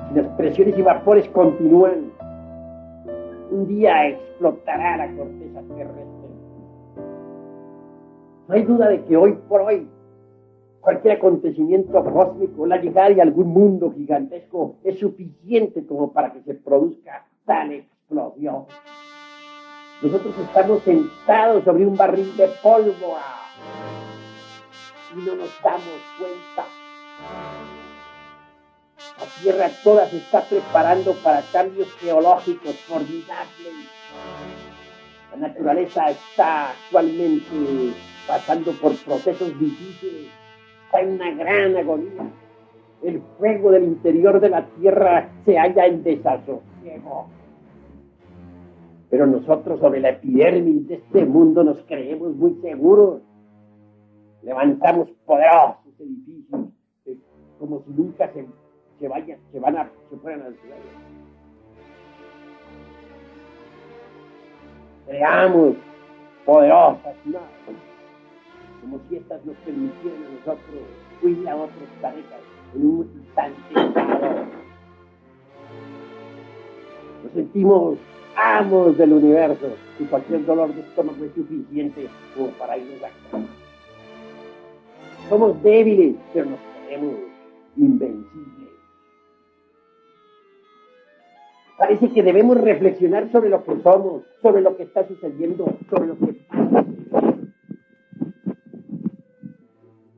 [SPEAKER 1] Si las presiones y vapores continúan, un día explotará la corteza terrestre. No hay duda de que hoy por hoy cualquier acontecimiento cósmico, la llegada de algún mundo gigantesco, es suficiente como para que se produzca tal explosión. Nosotros estamos sentados sobre un barril de pólvora y no nos damos cuenta. La Tierra toda se está preparando para cambios geológicos formidables. La naturaleza está actualmente pasando por procesos difíciles. Está en una gran agonía. El fuego del interior de la Tierra se halla en desasosiego. Pero nosotros sobre la epidermis de este mundo nos creemos muy seguros. Levantamos poderosos edificios como si nunca se fueran al suelo. Creamos poderosas naves, como si estas nos permitieran a nosotros huir a otros planetas en un instante dado. Nos sentimos amos del universo y cualquier dolor de estómago es suficiente como para irnos a cama. Somos débiles, pero nos creemos invencibles. Parece que debemos reflexionar sobre lo que somos, sobre lo que está sucediendo, sobre lo que pasa.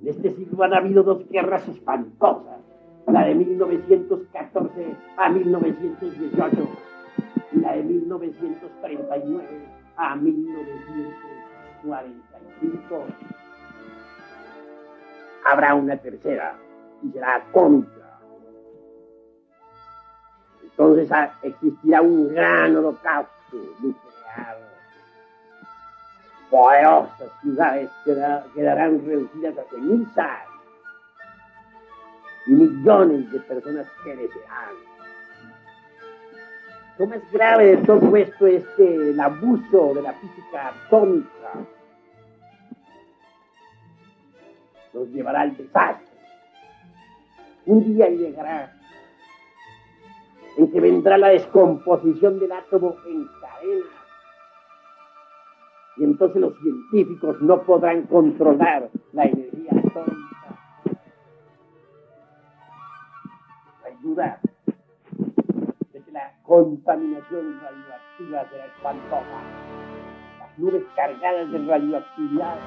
[SPEAKER 1] En este siglo han habido dos guerras espantosas, la de 1914 a 1918 y la de 1939 a 1945. Habrá una tercera y será atómica. Entonces existirá un gran holocausto nuclear. Poderosas ciudades quedarán reducidas a cenizas y millones de personas perecerán. Lo más grave de todo esto es que el abuso de la física atómica nos llevará al desastre. Un día llegará en que vendrá la descomposición del átomo en cadenas. Y entonces los científicos no podrán controlar la energía atómica. No hay duda de que la contaminación radioactiva será espantosa. Las nubes cargadas de radioactividad,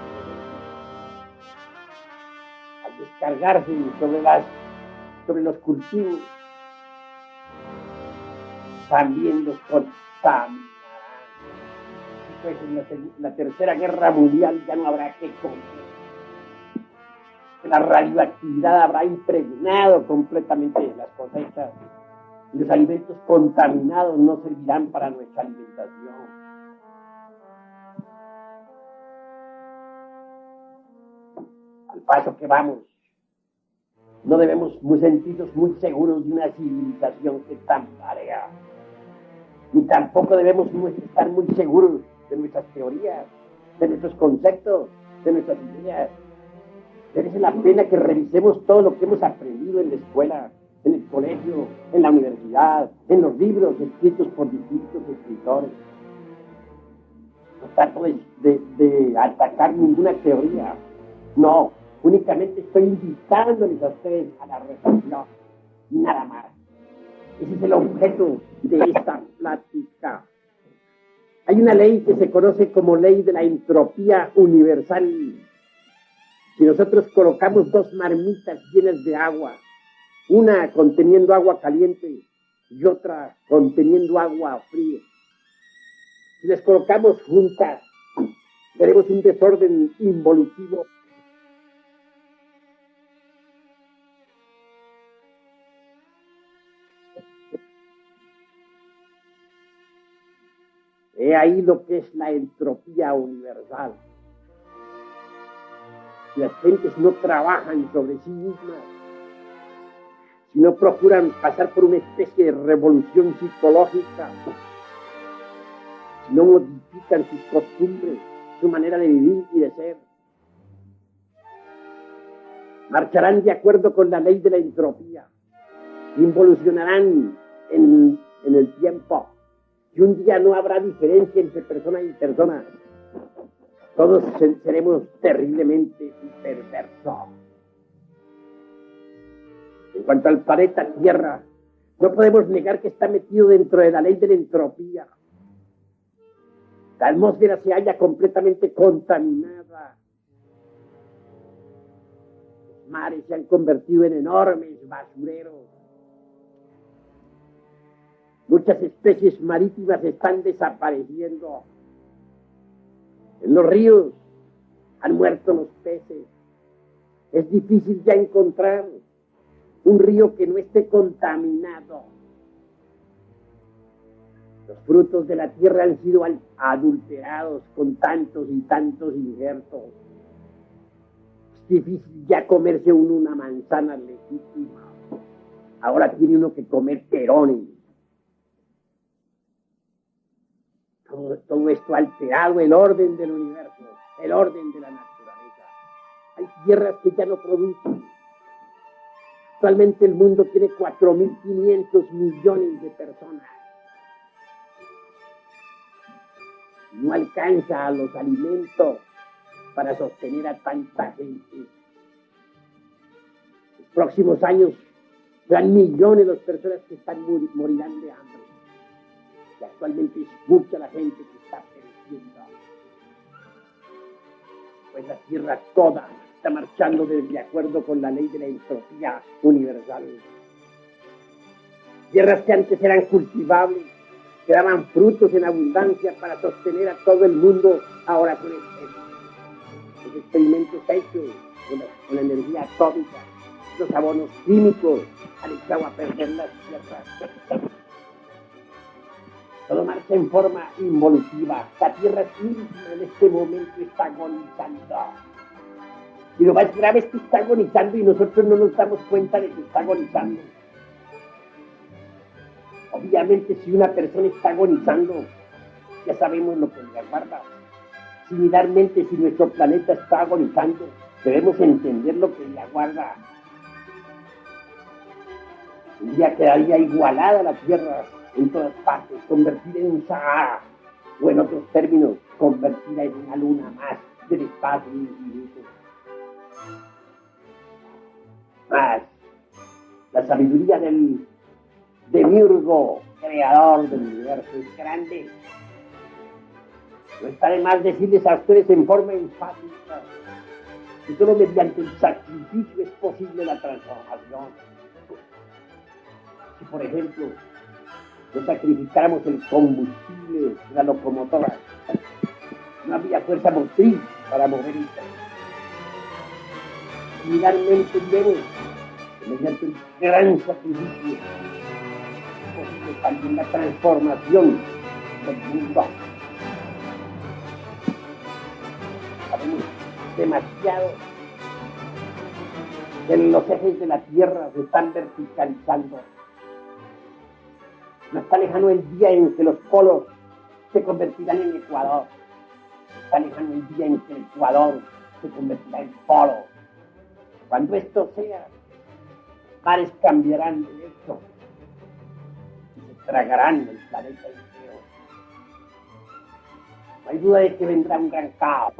[SPEAKER 1] al descargarse sobre los cultivos, también los contaminarán. Pues en la Tercera Guerra Mundial ya no habrá que comer. La radioactividad habrá impregnado completamente las cosechas. Y los alimentos contaminados no servirán para nuestra alimentación. Al paso que vamos, no debemos sentirnos muy seguros de una civilización que tambarea. Ni tampoco debemos estar muy seguros de nuestras teorías, de nuestros conceptos, de nuestras ideas. Merece la pena que revisemos todo lo que hemos aprendido en la escuela, en el colegio, en la universidad, en los libros escritos por distintos escritores. No trato de atacar ninguna teoría. No, únicamente estoy invitándoles a ustedes a la reflexión. Nada más. Ese es el objeto de esta plática. Hay una ley que se conoce como ley de la entropía universal. Si nosotros colocamos dos marmitas llenas de agua, una conteniendo agua caliente y otra conteniendo agua fría, si las colocamos juntas, veremos un desorden involutivo. He ahí lo que es la entropía universal. Si las gentes no trabajan sobre sí mismas, si no procuran pasar por una especie de revolución psicológica, si no modifican sus costumbres, su manera de vivir y de ser, marcharán de acuerdo con la ley de la entropía, involucionarán en el tiempo. Y un día no habrá diferencia entre persona y persona. Todos seremos terriblemente perversos. En cuanto al planeta Tierra, no podemos negar que está metido dentro de la ley de la entropía. La atmósfera se halla completamente contaminada. Los mares se han convertido en enormes basureros. Muchas especies marítimas están desapareciendo. En los ríos han muerto los peces. Es difícil ya encontrar un río que no esté contaminado. Los frutos de la tierra han sido adulterados con tantos y tantos injertos. Es difícil ya comerse uno una manzana legítima. Ahora tiene uno que comer perones. Todo esto ha alterado el orden del universo, el orden de la naturaleza. Hay tierras que ya no producen. Actualmente el mundo tiene 4.500 millones de personas. No alcanza a los alimentos para sostener a tanta gente. En los próximos años serán millones las personas que morirán de hambre. Y actualmente es mucha la gente que está pereciendo. Pues la tierra toda está marchando de acuerdo con la ley de la entropía universal. Tierras que antes eran cultivables, que daban frutos en abundancia para sostener a todo el mundo, ahora con los experimentos hechos con la energía atómica, los abonos químicos han echado a perder las tierras. Todo marcha en forma involutiva. La tierra misma en este momento está agonizando. Y lo más grave es que está agonizando y nosotros no nos damos cuenta de que está agonizando. Obviamente, si una persona está agonizando, ya sabemos lo que le aguarda. Similarmente, si nuestro planeta está agonizando, debemos entender lo que le aguarda. Un día quedaría igualada la Tierra en todas partes, convertida en un Sahara, o en otros términos, convertida en una luna más del espacio infinito. Más, la sabiduría del Demiurgo, creador del universo, es grande. No está de más decirles a ustedes en forma enfática que solo mediante el sacrificio es posible la transformación. Si, por ejemplo, no sacrificáramos el combustible de la locomotora, no habría fuerza motriz para mover el tren. Similarmente diremos que mediante el gran sacrificio es posible también la transformación del mundo. Sabemos demasiado que los ejes de la Tierra se están verticalizando. No está lejano el día en que los polos se convertirán en Ecuador. No está lejano el día en que el Ecuador se convertirá en polo. Cuando esto sea, los mares cambiarán de hecho y se tragarán el planeta entero. No hay duda de que vendrá un gran caos.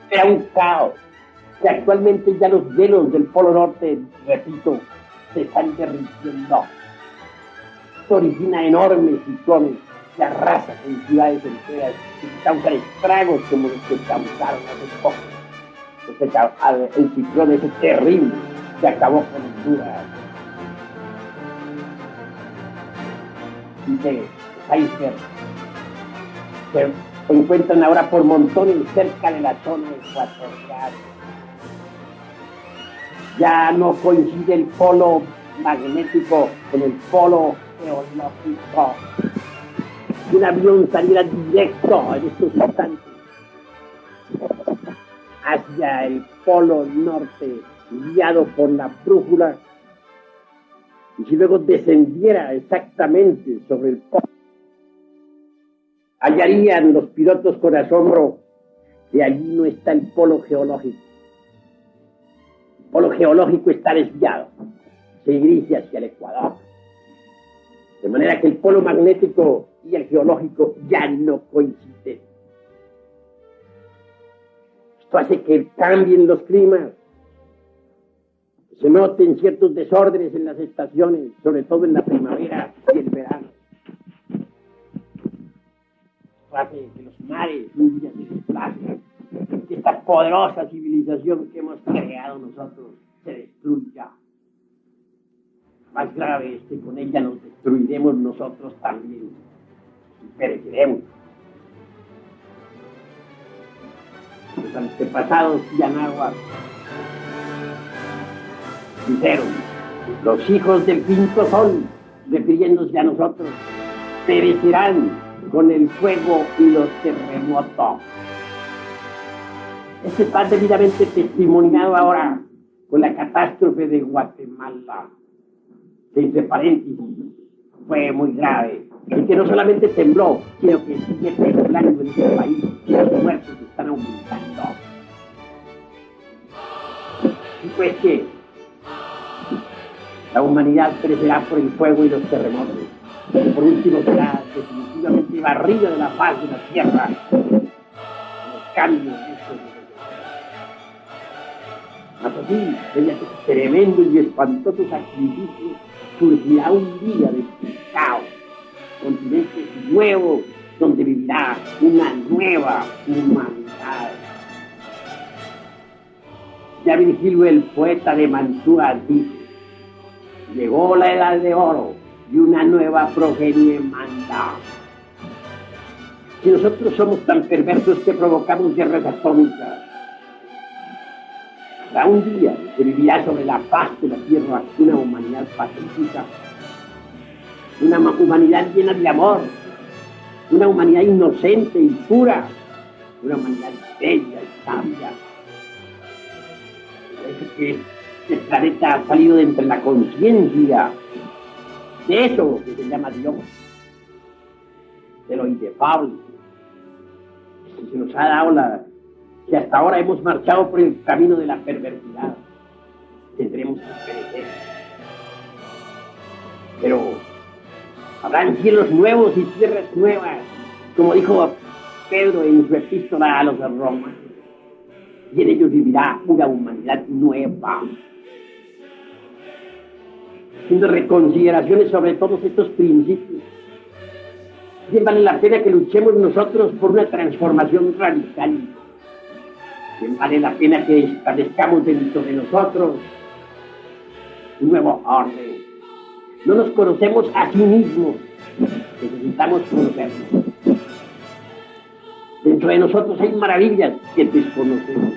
[SPEAKER 1] Era un caos, que actualmente ya los hielos del Polo Norte, repito, se están derritiendo. Esto origina enormes ciclones que arrasan en ciudades enteras y causan estragos como los que causaron hace poco. El ciclón ese terrible que acabó con Honduras. Dice Heiser, se encuentran ahora por montones cerca de la zona ecuatorial. Ya no coincide el polo magnético con el polo geológico. Si un avión saliera directo en estos instantes hacia el polo norte, guiado por la brújula, y si luego descendiera exactamente sobre el polo, hallarían los pilotos con asombro que allí no está el polo geológico. El polo geológico está desviado, se dirige hacia el Ecuador. De manera que el polo magnético y el geológico ya no coinciden. Esto hace que cambien los climas, se noten ciertos desórdenes en las estaciones, sobre todo en la primavera y el verano. Hace que los mares un día se desplacen, que esta poderosa civilización que hemos creado nosotros se destruya. Más grave es que con ella nos destruiremos nosotros también y pereceremos. Los antepasados Yanahuas dijeron: los hijos del quinto sol, refiriéndose a nosotros, perecerán con el fuego y los terremotos. Este está debidamente testimoniado ahora con la catástrofe de Guatemala, que entre paréntesis fue muy grave, y que no solamente tembló, sino que sigue temblando en este país y los muertos están aumentando. Y pues que la humanidad perecerá por el fuego y los terremotos. Y por último será definitivamente barrida de la faz de la tierra los cambios de estos. Mas así, mediante tremendo y espantoso sacrificio, surgirá un día de caos, continente nuevo donde vivirá una nueva humanidad. Ya Virgilio, el poeta de Mantua, dijo: llegó la edad de oro y una nueva progenie manda. Si nosotros somos tan perversos que provocamos guerras atómicas, habrá un día que vivirá sobre la faz de la tierra una humanidad pacífica, una humanidad llena de amor, una humanidad inocente y pura, una humanidad bella y sabia. Parece que este planeta ha salido de entre la conciencia de eso que se llama Dios, de lo inefable. Y se nos ha dado que hasta ahora hemos marchado por el camino de la perversidad. Tendremos que perecer. Pero habrán cielos nuevos y tierras nuevas, como dijo Pedro en su epístola a los romanos, y en ellos vivirá una humanidad nueva. Haciendo reconsideraciones sobre todos estos principios, bien vale la pena que luchemos nosotros por una transformación radical. Bien vale la pena que establezcamos dentro de nosotros un nuevo orden. No nos conocemos a sí mismos, necesitamos conocernos. Dentro de nosotros hay maravillas que desconocemos.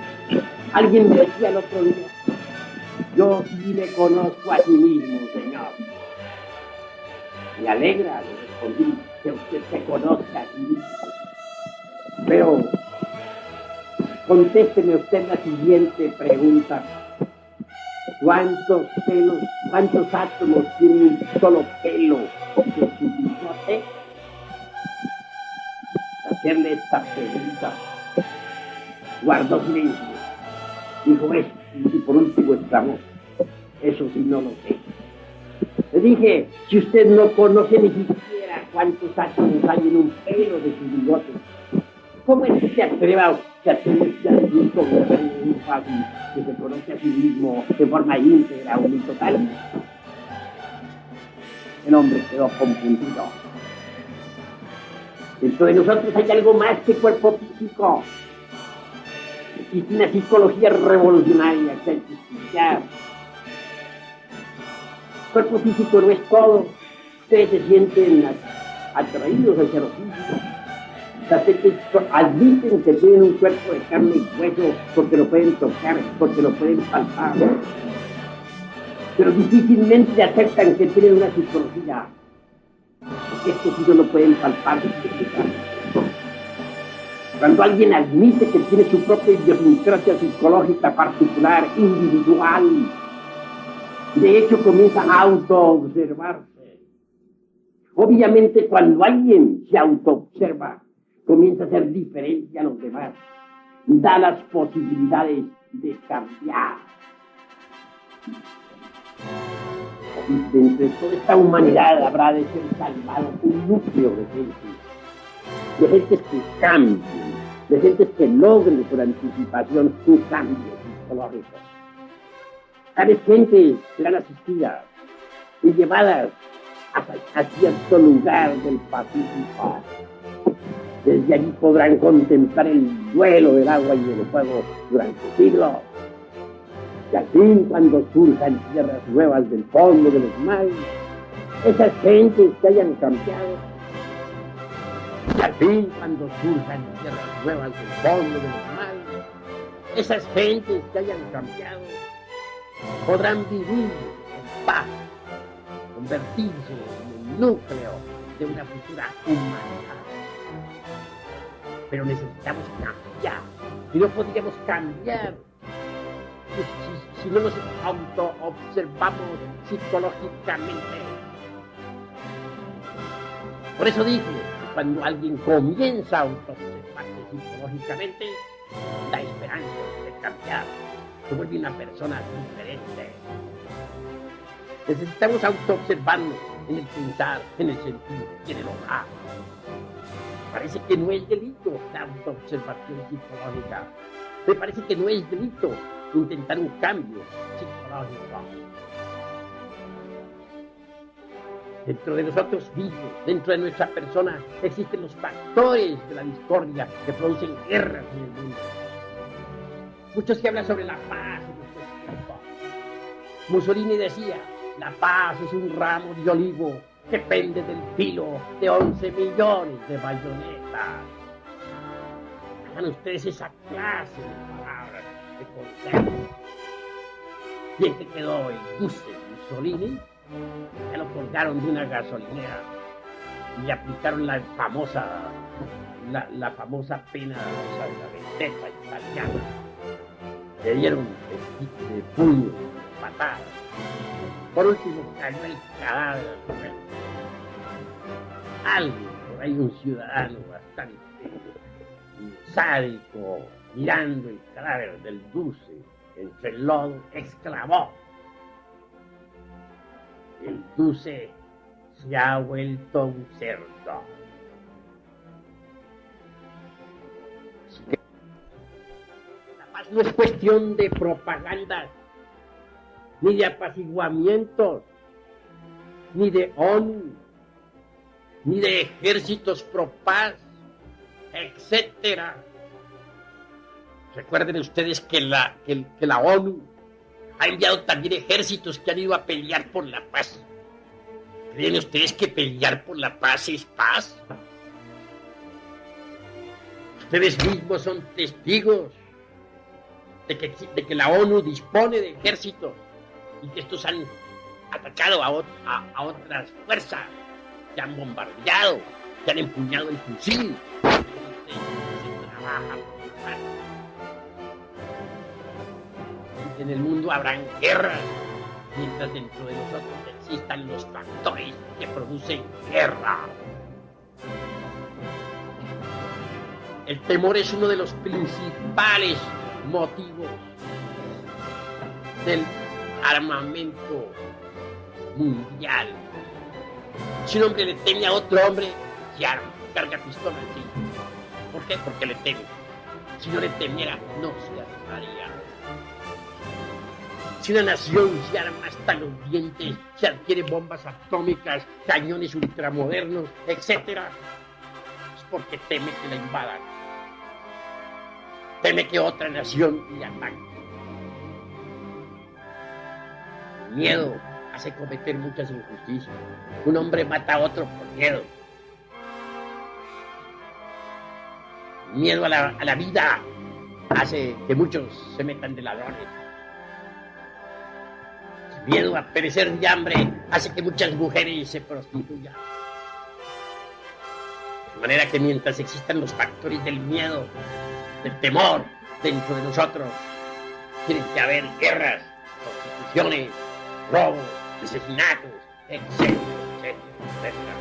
[SPEAKER 1] Alguien me decía el otro día: yo sí me conozco a sí mismo, Señor. Me alegra, le respondí, que usted se conozca a sí mismo. Pero contésteme usted la siguiente pregunta: ¿cuántos átomos tiene un solo pelo de su bigote? Hacerle esta pregunta, guardó silencio. Dijo eso, y por último exclamó: eso sí no lo sé. Le dije: si usted no conoce ni siquiera cuántos átomos hay en un pelo de su bigote, ¿cómo es que se atreve a decir con un fácil que se conoce a sí mismo de forma íntegra o muy total? El hombre quedó confundido. Dentro de nosotros hay algo más que cuerpo físico. Existe una psicología revolucionaria que hay que estudiar. El cuerpo físico no es todo. Ustedes se sienten atraídos hacia lo físico. Las gentes admiten que tienen un cuerpo de carne y hueso porque lo pueden tocar, porque lo pueden palpar. Pero difícilmente aceptan que tienen una psicología. Porque esto sí no lo pueden palpar. Cuando alguien admite que tiene su propia idiosincrasia psicológica particular, individual, de hecho comienza a autoobservarse. Obviamente, cuando alguien se autoobserva, comienza a ser diferente a los demás, da las posibilidades de cambiar. Y entre toda esta humanidad habrá de ser salvado un núcleo de gentes que cambien, de gentes que logren por anticipación un cambio psicológico. Tales gentes serán asistidas y llevadas a cierto lugar del Pacífico. Desde allí podrán contemplar el duelo del agua y del fuego durante siglos. Y al fin, cuando surjan tierras nuevas del fondo de los mares, esas gentes que hayan cambiado, y al fin, cuando surjan tierras nuevas del fondo de los mares, esas gentes que hayan cambiado podrán vivir en paz, convertirse en el núcleo de una futura humanidad. Pero necesitamos cambiar, y no podríamos cambiar si no nos auto-observamos psicológicamente. Por eso dije que cuando alguien comienza a auto-observarse psicológicamente, da esperanza de cambiar, se vuelve una persona diferente. Necesitamos auto-observarnos en el pensar, en el sentir y en el obrar. Parece que no es delito la auto-observación psicológica. Me parece que no es delito intentar un cambio psicológico. Dentro de nosotros mismos, dentro de nuestra persona, existen los factores de la discordia que producen guerras en el mundo. Muchos que hablan sobre la paz en nuestro tiempo. Mussolini decía, la paz es un ramo de olivo que pende del filo de 11 millones de bayonetas. Hagan ustedes esa clase de palabras, de conceptos. ¿Y en qué quedó el Duce Mussolini? Ya lo colgaron de una gasolinera y le aplicaron la famosa pena, o sea, la vendetta italiana. Le dieron de puños, patadas. Por último, cayó el cadáver del gobierno. Alguien, por ahí un ciudadano bastante sádico, mirando el cadáver del Duce entre el lodo, exclamó: el Duce se ha vuelto un cerdo. Así que la paz no es cuestión de propaganda, ni de apaciguamientos, ni de ONU, ni de ejércitos pro paz, etcétera. Recuerden ustedes que la ONU ha enviado también ejércitos que han ido a pelear por la paz. ¿Creen ustedes que pelear por la paz es paz? Ustedes mismos son testigos de que la ONU dispone de ejércitos y que estos han atacado a otras fuerzas, que han bombardeado, que han empuñado el fusil. Se trabaja por la paz. En el mundo habrán guerras, mientras dentro de nosotros existan los factores que producen guerra. El temor es uno de los principales motivos del armamento mundial. Si un hombre le teme a otro hombre, se arma, carga pistola encima. ¿Por qué? Porque le teme. Si no le temiera, no se armaría. Si una nación se arma hasta los dientes, se adquiere bombas atómicas, cañones ultramodernos, etc., es porque teme que la invadan. Teme que otra nación le ataque. El miedo hace cometer muchas injusticias. Un hombre mata a otro por miedo. El miedo a la vida hace que muchos se metan de ladrones. El miedo a perecer de hambre hace que muchas mujeres se prostituyan. De manera que mientras existan los factores del miedo, del temor dentro de nosotros, tiene que haber guerras, prostituciones, robos, asesinatos, etcétera, etcétera.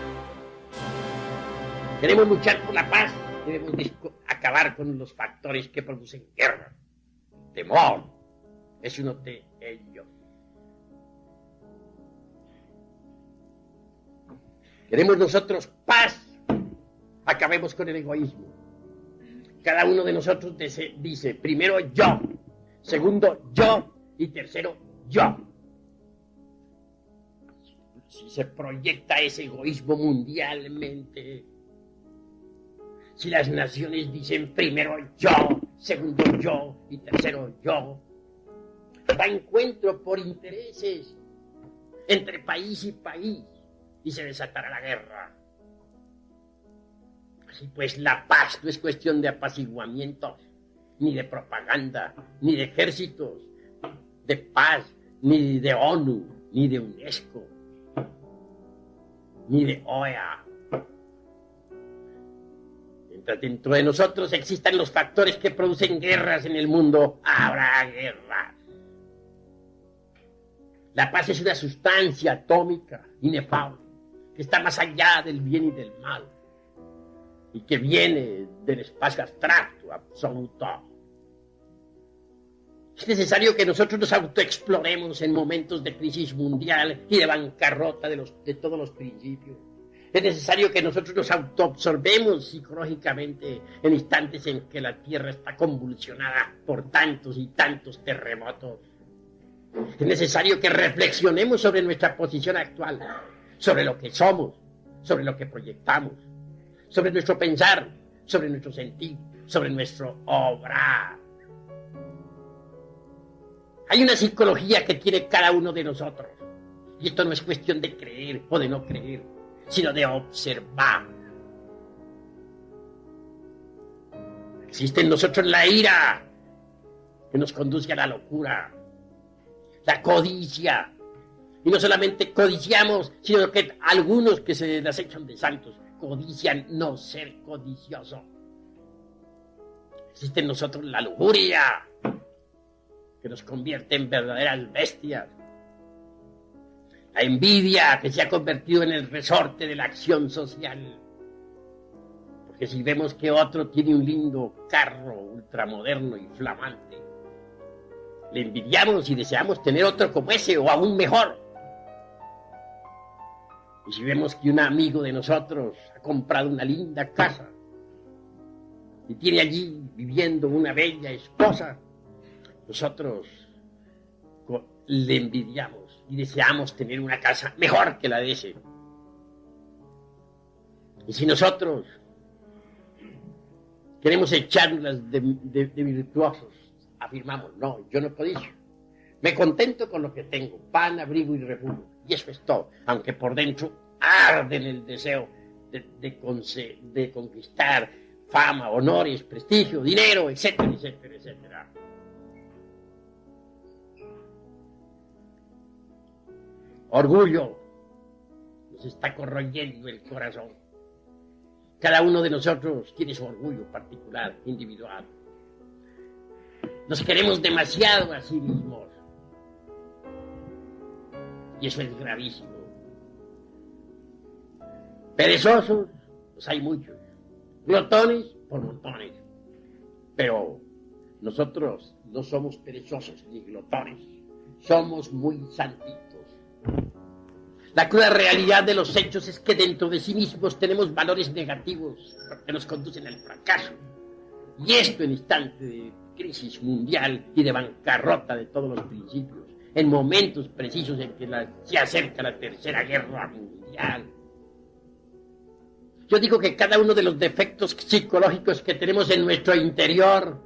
[SPEAKER 1] Queremos luchar por la paz, debemos acabar con los factores que producen guerra. El temor es uno de ellos. Queremos nosotros paz, acabemos con el egoísmo. Cada uno de nosotros dice, primero yo, segundo yo y tercero yo. Si se proyecta ese egoísmo mundialmente, si las naciones dicen primero yo, segundo yo y tercero yo, da encuentro por intereses entre país y país y se desatará la guerra. Así pues, la paz no es cuestión de apaciguamientos, ni de propaganda, ni de ejércitos de paz, ni de ONU, ni de UNESCO, ni de OEA. Mientras dentro de nosotros existan los factores que producen guerras en el mundo, habrá guerras. La paz es una sustancia atómica, inefable, que está más allá del bien y del mal, y que viene del espacio abstracto, absoluto. Es necesario que nosotros nos autoexploremos en momentos de crisis mundial y de bancarrota de todos los principios. Es necesario que nosotros nos autoabsorbemos psicológicamente en instantes en que la Tierra está convulsionada por tantos y tantos terremotos. Es necesario que reflexionemos sobre nuestra posición actual, sobre lo que somos, sobre lo que proyectamos, sobre nuestro pensar, sobre nuestro sentir, sobre nuestro obrar. Hay una psicología que tiene cada uno de nosotros. Y esto no es cuestión de creer o de no creer, sino de observar. Existe en nosotros la ira, que nos conduce a la locura, la codicia. Y no solamente codiciamos, sino que algunos que se las echan de santos codician no ser codicioso. Existe en nosotros la lujuria, que nos convierte en verdaderas bestias. La envidia, que se ha convertido en el resorte de la acción social. Porque si vemos que otro tiene un lindo carro ultramoderno y flamante, le envidiamos y deseamos tener otro como ese o aún mejor. Y si vemos que un amigo de nosotros ha comprado una linda casa y tiene allí viviendo una bella esposa, nosotros le envidiamos y deseamos tener una casa mejor que la de ese. Y si nosotros queremos echarlas de virtuosos, afirmamos, no, yo no codicio. Me contento con lo que tengo, pan, abrigo y refugio. Y eso es todo, aunque por dentro arde en el deseo de conquistar fama, honores, prestigio, dinero, etcétera, etcétera, etcétera. Orgullo nos está corroyendo el corazón. Cada uno de nosotros tiene su orgullo particular, individual. Nos queremos demasiado a sí mismos. Y eso es gravísimo. Perezosos, pues hay muchos. Glotones, por montones. Pero nosotros no somos perezosos ni glotones. Somos muy santitos. La cruda realidad de los hechos es que dentro de sí mismos tenemos valores negativos que nos conducen al fracaso. Y esto en instante de crisis mundial y de bancarrota de todos los principios, en momentos precisos en que se acerca la tercera guerra mundial. Yo digo que cada uno de los defectos psicológicos que tenemos en nuestro interior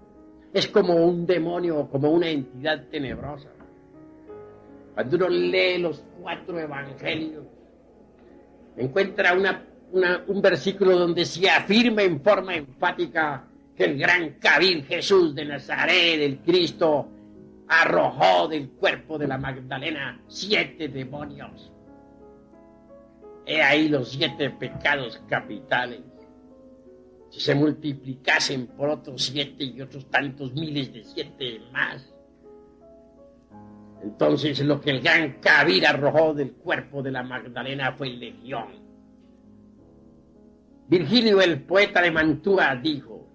[SPEAKER 1] es como un demonio o como una entidad tenebrosa. Cuando uno lee los 4 evangelios, encuentra un versículo donde se afirma en forma enfática que el gran Kabir Jesús de Nazaret, el Cristo, arrojó del cuerpo de la Magdalena 7 demonios. He ahí los 7 pecados capitales. Si se multiplicasen por otros 7 y otros tantos miles de 7 más, entonces lo que el gran Kabir arrojó del cuerpo de la Magdalena fue legión. Virgilio, el poeta de Mantua, dijo: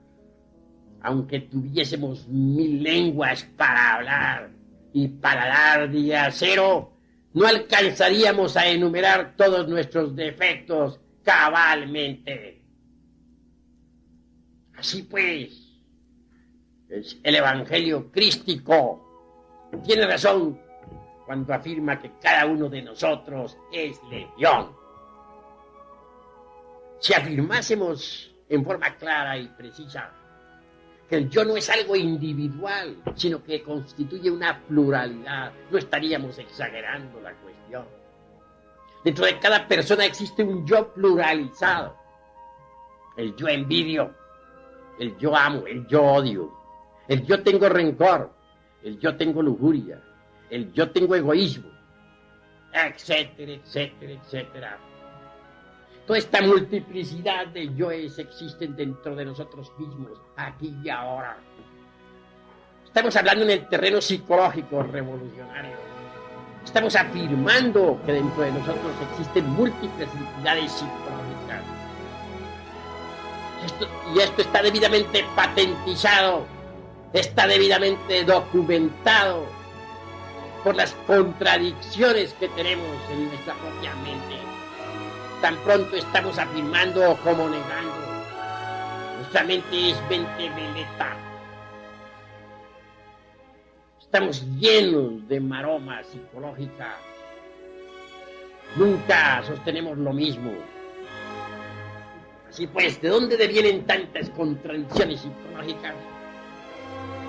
[SPEAKER 1] aunque tuviésemos 1000 lenguas para hablar y paladar de acero, no alcanzaríamos a enumerar todos nuestros defectos cabalmente. Así pues, el evangelio crístico tiene razón cuando afirma que cada uno de nosotros es legión. Si afirmásemos en forma clara y precisa que el yo no es algo individual, sino que constituye una pluralidad, no estaríamos exagerando la cuestión. Dentro de cada persona existe un yo pluralizado. El yo envidio, el yo amo, el yo odio, el yo tengo rencor, el yo tengo lujuria, el yo tengo egoísmo, etcétera, etcétera, etcétera. Toda esta multiplicidad de yoes existen dentro de nosotros mismos, aquí y ahora. Estamos hablando en el terreno psicológico revolucionario. Estamos afirmando que dentro de nosotros existen múltiples entidades psicológicas. Esto está debidamente patentizado, está debidamente documentado por las contradicciones que tenemos en nuestra propia mente. Tan pronto estamos afirmando como negando. Nuestra mente es mente veleta. Estamos llenos de maroma psicológica. Nunca sostenemos lo mismo. Así pues, ¿de dónde devienen tantas contradicciones psicológicas?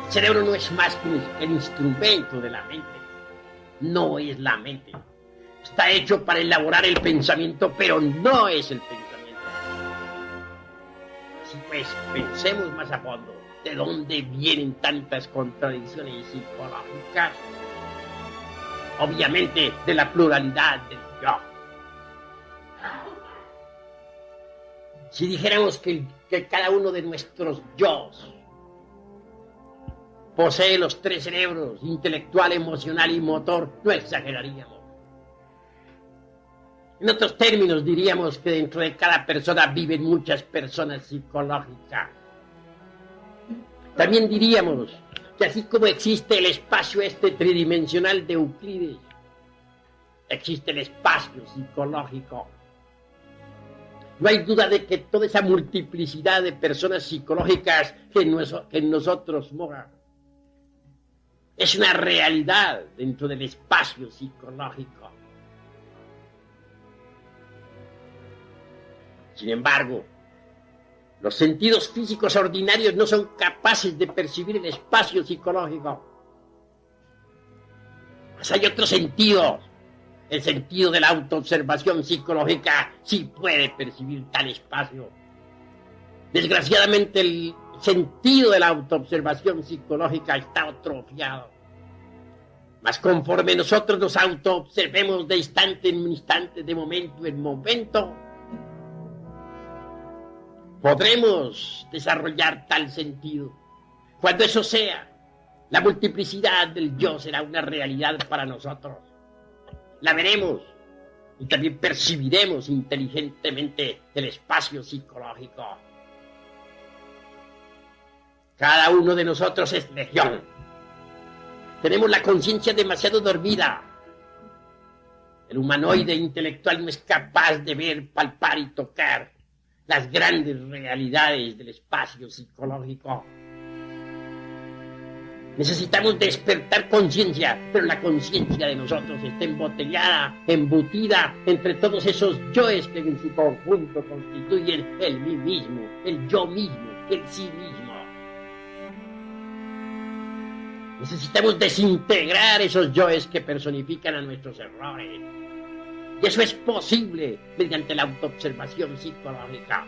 [SPEAKER 1] El cerebro no es más que el instrumento de la mente. No es la mente. Está hecho para elaborar el pensamiento, pero no es el pensamiento. Así pues, pensemos más a fondo. ¿De dónde vienen tantas contradicciones psicológicas? Obviamente, de la pluralidad del yo. Si dijéramos que cada uno de nuestros yos posee los 3 cerebros, intelectual, emocional y motor, no exageraríamos. En otros términos, diríamos que dentro de cada persona viven muchas personas psicológicas. También diríamos que así como existe el espacio tridimensional de Euclides, existe el espacio psicológico. No hay duda de que toda esa multiplicidad de personas psicológicas que en nosotros mora es una realidad dentro del espacio psicológico. Sin embargo, los sentidos físicos ordinarios no son capaces de percibir el espacio psicológico. Pues hay otros sentidos. El sentido de la autoobservación psicológica sí puede percibir tal espacio. Desgraciadamente, el sentido de la autoobservación psicológica está atrofiado. Mas conforme nosotros nos autoobservemos de instante en instante, de momento en momento, podremos desarrollar tal sentido. Cuando eso sea, la multiplicidad del yo será una realidad para nosotros. La veremos y también percibiremos inteligentemente el espacio psicológico. Cada uno de nosotros es legión. Tenemos la conciencia demasiado dormida. El humanoide intelectual no es capaz de ver, palpar y tocar las grandes realidades del espacio psicológico. Necesitamos despertar conciencia, pero la conciencia de nosotros está embotellada, embutida entre todos esos yoes que en su conjunto constituyen el mí mismo, el yo mismo, el sí mismo. Necesitamos desintegrar esos yoes que personifican a nuestros errores. Y eso es posible mediante la autoobservación psicológica.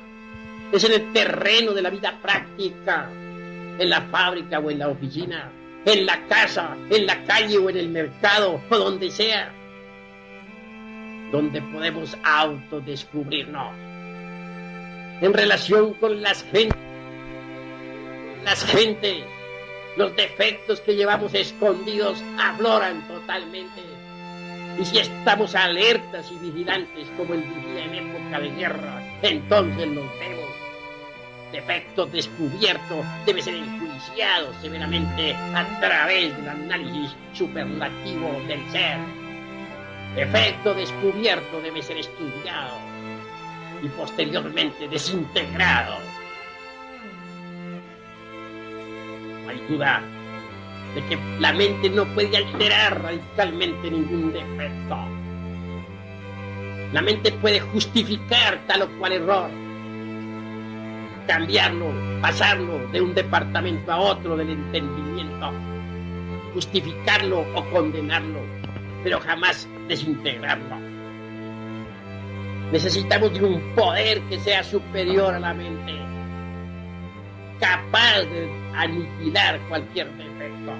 [SPEAKER 1] Es en el terreno de la vida práctica, en la fábrica o en la oficina, en la casa, en la calle o en el mercado, o donde sea, donde podemos autodescubrirnos. En relación con las gentes, los defectos que llevamos escondidos afloran totalmente. Y si estamos alertas y vigilantes como el vigía en época de guerra, entonces los vemos. Defecto descubierto debe ser enjuiciado severamente a través del análisis superlativo del ser. Defecto descubierto debe ser estudiado y posteriormente desintegrado. No hay duda de que la mente no puede alterar radicalmente ningún defecto. La mente puede justificar tal o cual error, cambiarlo, pasarlo de un departamento a otro del entendimiento, justificarlo o condenarlo, pero jamás desintegrarlo. Necesitamos de un poder que sea superior a la mente, capaz de aniquilar cualquier defecto.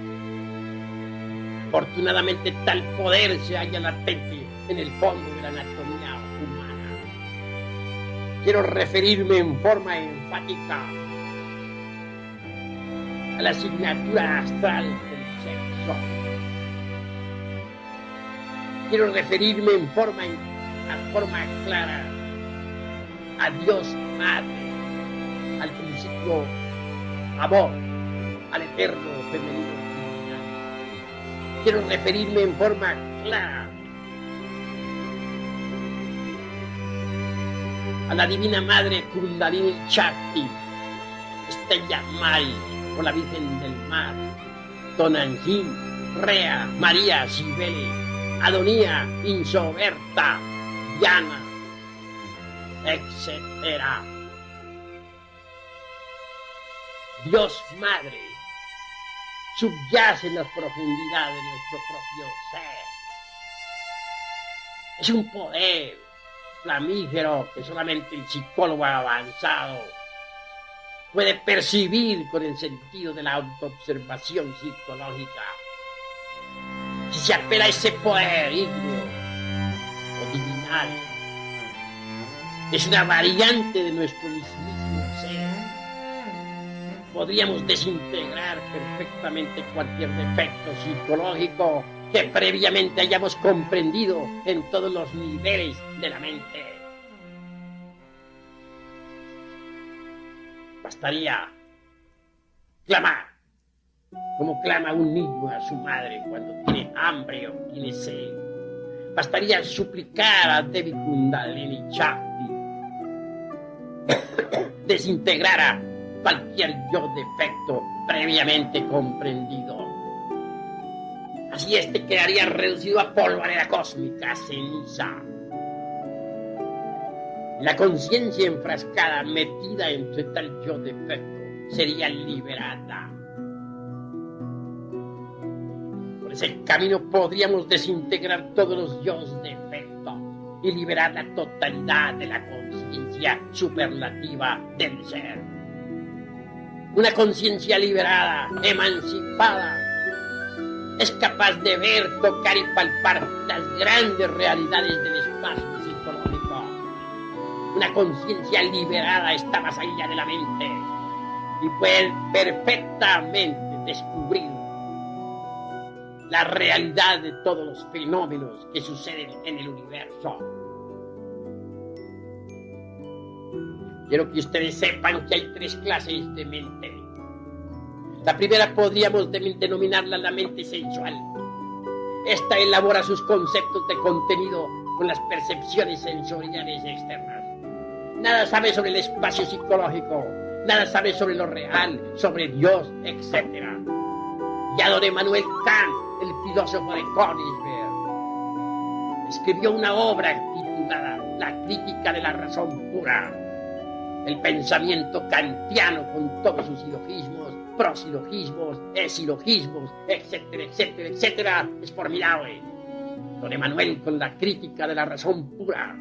[SPEAKER 1] Afortunadamente, tal poder se halla latente en el fondo de la anatomía humana. Quiero referirme en forma enfática a la asignatura astral del sexo. Quiero referirme en forma clara a Dios Madre, al principio amor, al eterno femenino. Quiero referirme en forma clara a la Divina Madre Kundalini Shakti, Stella Maris, o la Virgen del Mar, Tonantzin, Rea, María, Cibele, Adonía, Insoberta, cotidiana, etc. Dios Madre subyace en las profundidades de nuestro propio ser. Es un poder flamígero que solamente el psicólogo avanzado puede percibir con el sentido de la autoobservación psicológica. Si se apela a ese poder ígneo o divinal, es una variante de nuestro mismísimo ser. Podríamos desintegrar perfectamente cualquier defecto psicológico que previamente hayamos comprendido en todos los niveles de la mente. Bastaría clamar, como clama un niño a su madre cuando tiene hambre o tiene sed. Bastaría suplicar a Devi Kundalini Shakti desintegrara cualquier yo defecto previamente comprendido. Así este quedaría reducido a polvareda cósmica, ceniza. La conciencia enfrascada, metida entre tal yo defecto, sería liberada. Por ese camino podríamos desintegrar todos los yo defectos y liberar la totalidad de la conciencia superlativa del ser. Una conciencia liberada, emancipada, es capaz de ver, tocar y palpar las grandes realidades del espacio psicológico. Una conciencia liberada está más allá de la mente y puede perfectamente descubrir la realidad de todos los fenómenos que suceden en el universo. Quiero que ustedes sepan que hay 3 clases de mente. La primera podríamos denominarla la mente sensual. Esta elabora sus conceptos de contenido con las percepciones sensoriales externas. Nada sabe sobre el espacio psicológico, nada sabe sobre lo real, sobre Dios, etc. Ya don Emmanuel Kant, el filósofo de Königsberg, escribió una obra titulada La crítica de la razón pura. El pensamiento kantiano con todos sus silogismos, prosilogismos, esilogismos, etcétera, etcétera, etcétera, es formidable. Don Emmanuel, con la crítica de la razón pura,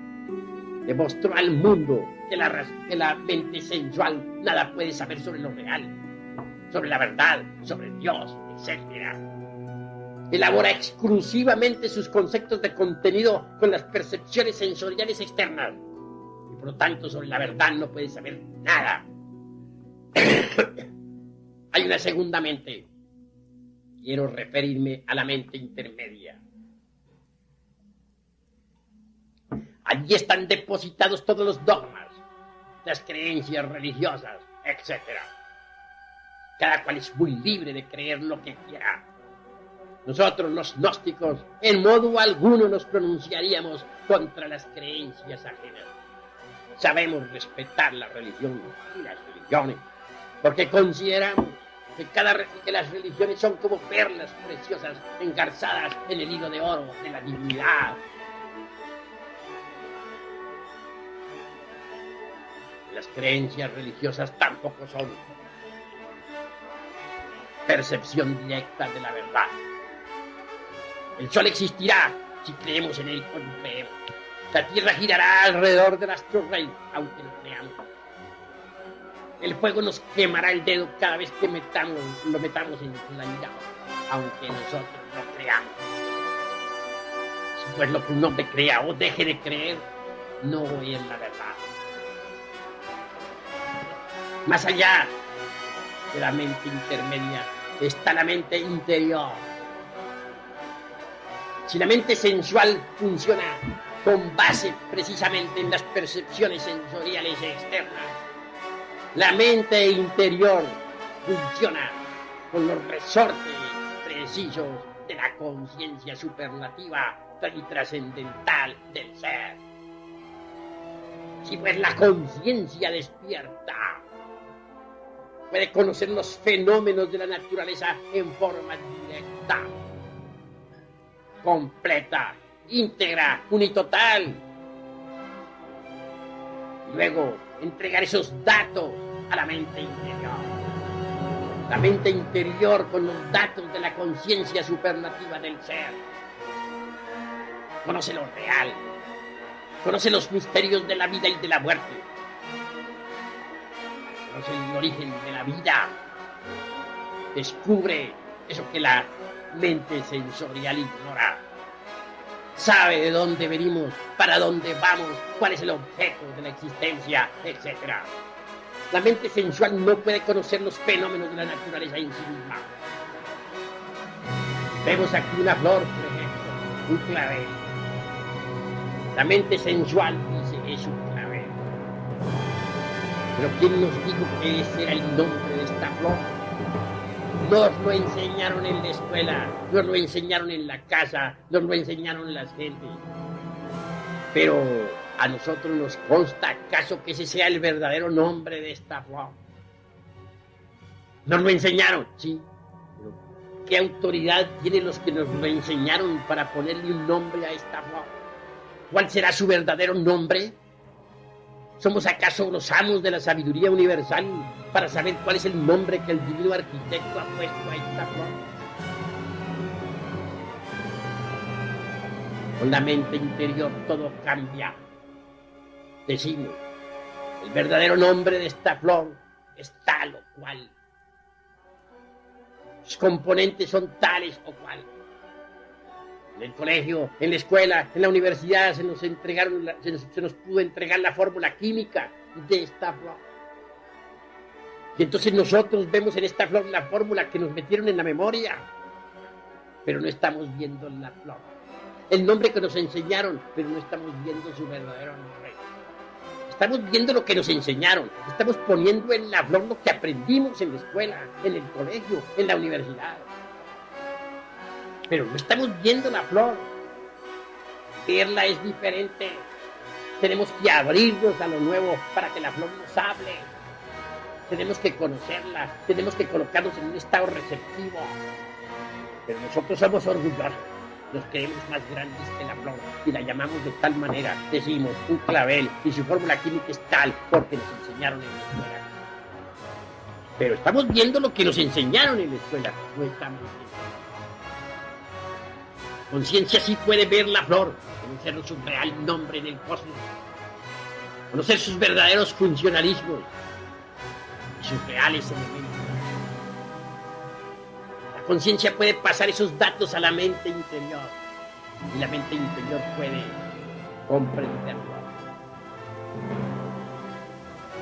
[SPEAKER 1] demostró al mundo que la mente sensual nada puede saber sobre lo real, sobre la verdad, sobre Dios, etcétera. Elabora exclusivamente sus conceptos de contenido con las percepciones sensoriales externas. Y por lo tanto, sobre la verdad no puede saber nada. Hay una segunda mente. Quiero referirme a la mente intermedia. Allí están depositados todos los dogmas, las creencias religiosas, etc. Cada cual es muy libre de creer lo que quiera. Nosotros, los gnósticos, en modo alguno nos pronunciaríamos contra las creencias ajenas. Sabemos respetar la religión y las religiones, porque consideramos que las religiones son como perlas preciosas engarzadas en el hilo de oro de la divinidad. Las creencias religiosas tampoco son percepción directa de la verdad. El sol existirá si creemos en él o no creemos. La tierra girará alrededor del astro rey, aunque no creamos. El fuego nos quemará el dedo cada vez que lo metamos en la llama, aunque nosotros no creamos. Si pues lo que un hombre crea o deje de creer, no es la verdad. Más allá de la mente intermedia está la mente interior. Si la mente sensual funciona con base precisamente en las percepciones sensoriales externas, la mente interior funciona con los resortes precisos de la conciencia superlativa y trascendental del ser. Si pues la conciencia despierta puede conocer los fenómenos de la naturaleza en forma directa, completa, íntegra, unitotal, Luego, entregar esos datos a la mente interior. La mente interior con los datos de la conciencia supernativa del ser. Conoce lo real. Conoce los misterios de la vida y de la muerte. Conoce el origen de la vida. Descubre eso que la mente sensorial ignora. Sabe de dónde venimos, para dónde vamos, cuál es el objeto de la existencia, etc. La mente sensual no puede conocer los fenómenos de la naturaleza en sí misma. Vemos aquí una flor, por ejemplo, un clavel. La mente sensual dice, es un clavel. Pero ¿quién nos dijo que ese era el nombre de esta flor? Nos lo enseñaron en la escuela, nos lo enseñaron en la casa, nos lo enseñaron las gentes. Pero a nosotros nos consta acaso que ese sea el verdadero nombre de esta flor. Nos lo enseñaron, sí. Pero ¿qué autoridad tienen los que nos lo enseñaron para ponerle un nombre a esta flor? ¿Cuál será su verdadero nombre? ¿Somos acaso los amos de la sabiduría universal para saber cuál es el nombre que el divino arquitecto ha puesto a esta flor? Con la mente interior todo cambia. Decimos, el verdadero nombre de esta flor es tal o cual. Sus componentes son tales o cual. En el colegio, en la escuela, en la universidad se nos pudo entregar la fórmula química de esta flor. Y entonces nosotros vemos en esta flor la fórmula que nos metieron en la memoria, pero no estamos viendo la flor. El nombre que nos enseñaron, pero no estamos viendo su verdadero nombre. Estamos viendo lo que nos enseñaron, estamos poniendo en la flor lo que aprendimos en la escuela, en el colegio, en la universidad. Pero no estamos viendo la flor. Verla es diferente. Tenemos que abrirnos a lo nuevo para que la flor nos hable. Tenemos que conocerla, tenemos que colocarnos en un estado receptivo. Pero nosotros somos orgullosos, nos creemos más grandes que la flor y la llamamos de tal manera. Decimos un clavel y su fórmula química es tal porque nos enseñaron en la escuela. Pero estamos viendo lo que nos enseñaron en la escuela, no estamos viendo. Conciencia sí puede ver la flor, conocer su real nombre en el cosmos, conocer sus verdaderos funcionalismos y sus reales elementos. La conciencia puede pasar esos datos a la mente interior y la mente interior puede comprenderlo.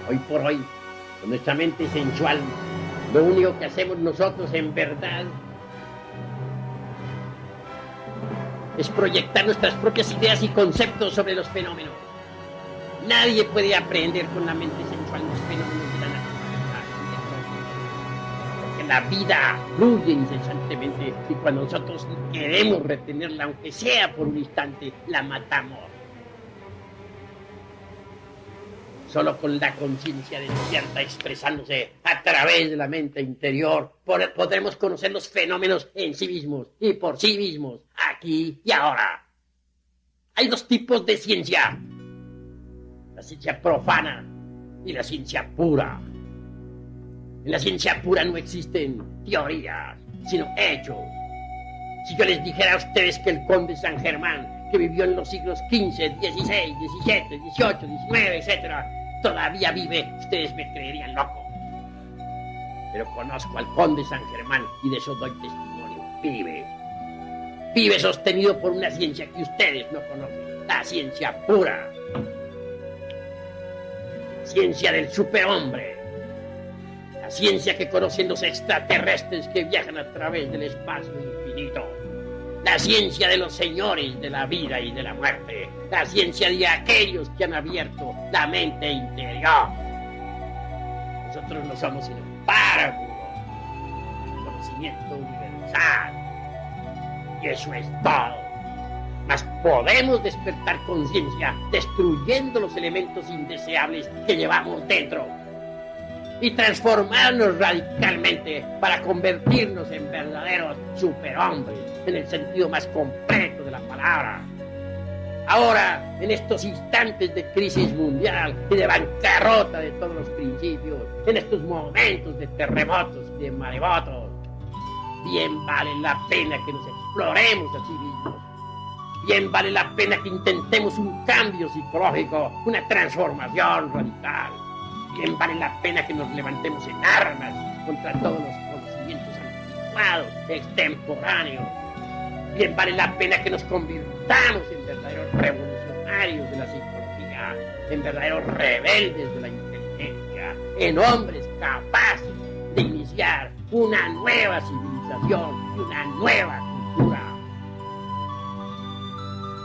[SPEAKER 1] Hoy por hoy, con nuestra mente sensual, lo único que hacemos nosotros en verdad es proyectar nuestras propias ideas y conceptos sobre los fenómenos. Nadie puede aprender con la mente sensual los fenómenos de la naturaleza, porque la vida fluye incesantemente y cuando nosotros queremos retenerla, aunque sea por un instante, la matamos. Solo con la conciencia despierta expresándose a través de la mente interior podremos conocer los fenómenos en sí mismos y por sí mismos, aquí y ahora. Hay dos tipos de ciencia: la ciencia profana y la ciencia pura. En la ciencia pura no existen teorías, sino hechos. Si yo les dijera a ustedes que el conde San Germán, que vivió en los siglos XV, XVI, XVII, XVIII, XIX, etc., todavía vive, ustedes me creerían loco. Pero conozco al conde San Germán y de eso doy testimonio. Vive sostenido por una ciencia que ustedes no conocen, la ciencia pura, ciencia del superhombre, la ciencia que conocen los extraterrestres que viajan a través del espacio infinito. La ciencia de los señores de la vida y de la muerte. La ciencia de aquellos que han abierto la mente interior. Nosotros no somos sino párvulos. Conocimiento universal. Y eso es todo. Mas podemos despertar conciencia destruyendo los elementos indeseables que llevamos dentro. Y transformarnos radicalmente para convertirnos en verdaderos superhombres, en el sentido más completo de la palabra. Ahora, en estos instantes de crisis mundial y de bancarrota de todos los principios, en estos momentos de terremotos y de maremotos, bien vale la pena que nos exploremos a sí mismos. Bien vale la pena que intentemos un cambio psicológico, una transformación radical. Bien vale la pena que nos levantemos en armas contra todos los conocimientos anticuados, extemporáneos. Bien vale la pena que nos convirtamos en verdaderos revolucionarios de la psicología, en verdaderos rebeldes de la inteligencia, en hombres capaces de iniciar una nueva civilización y una nueva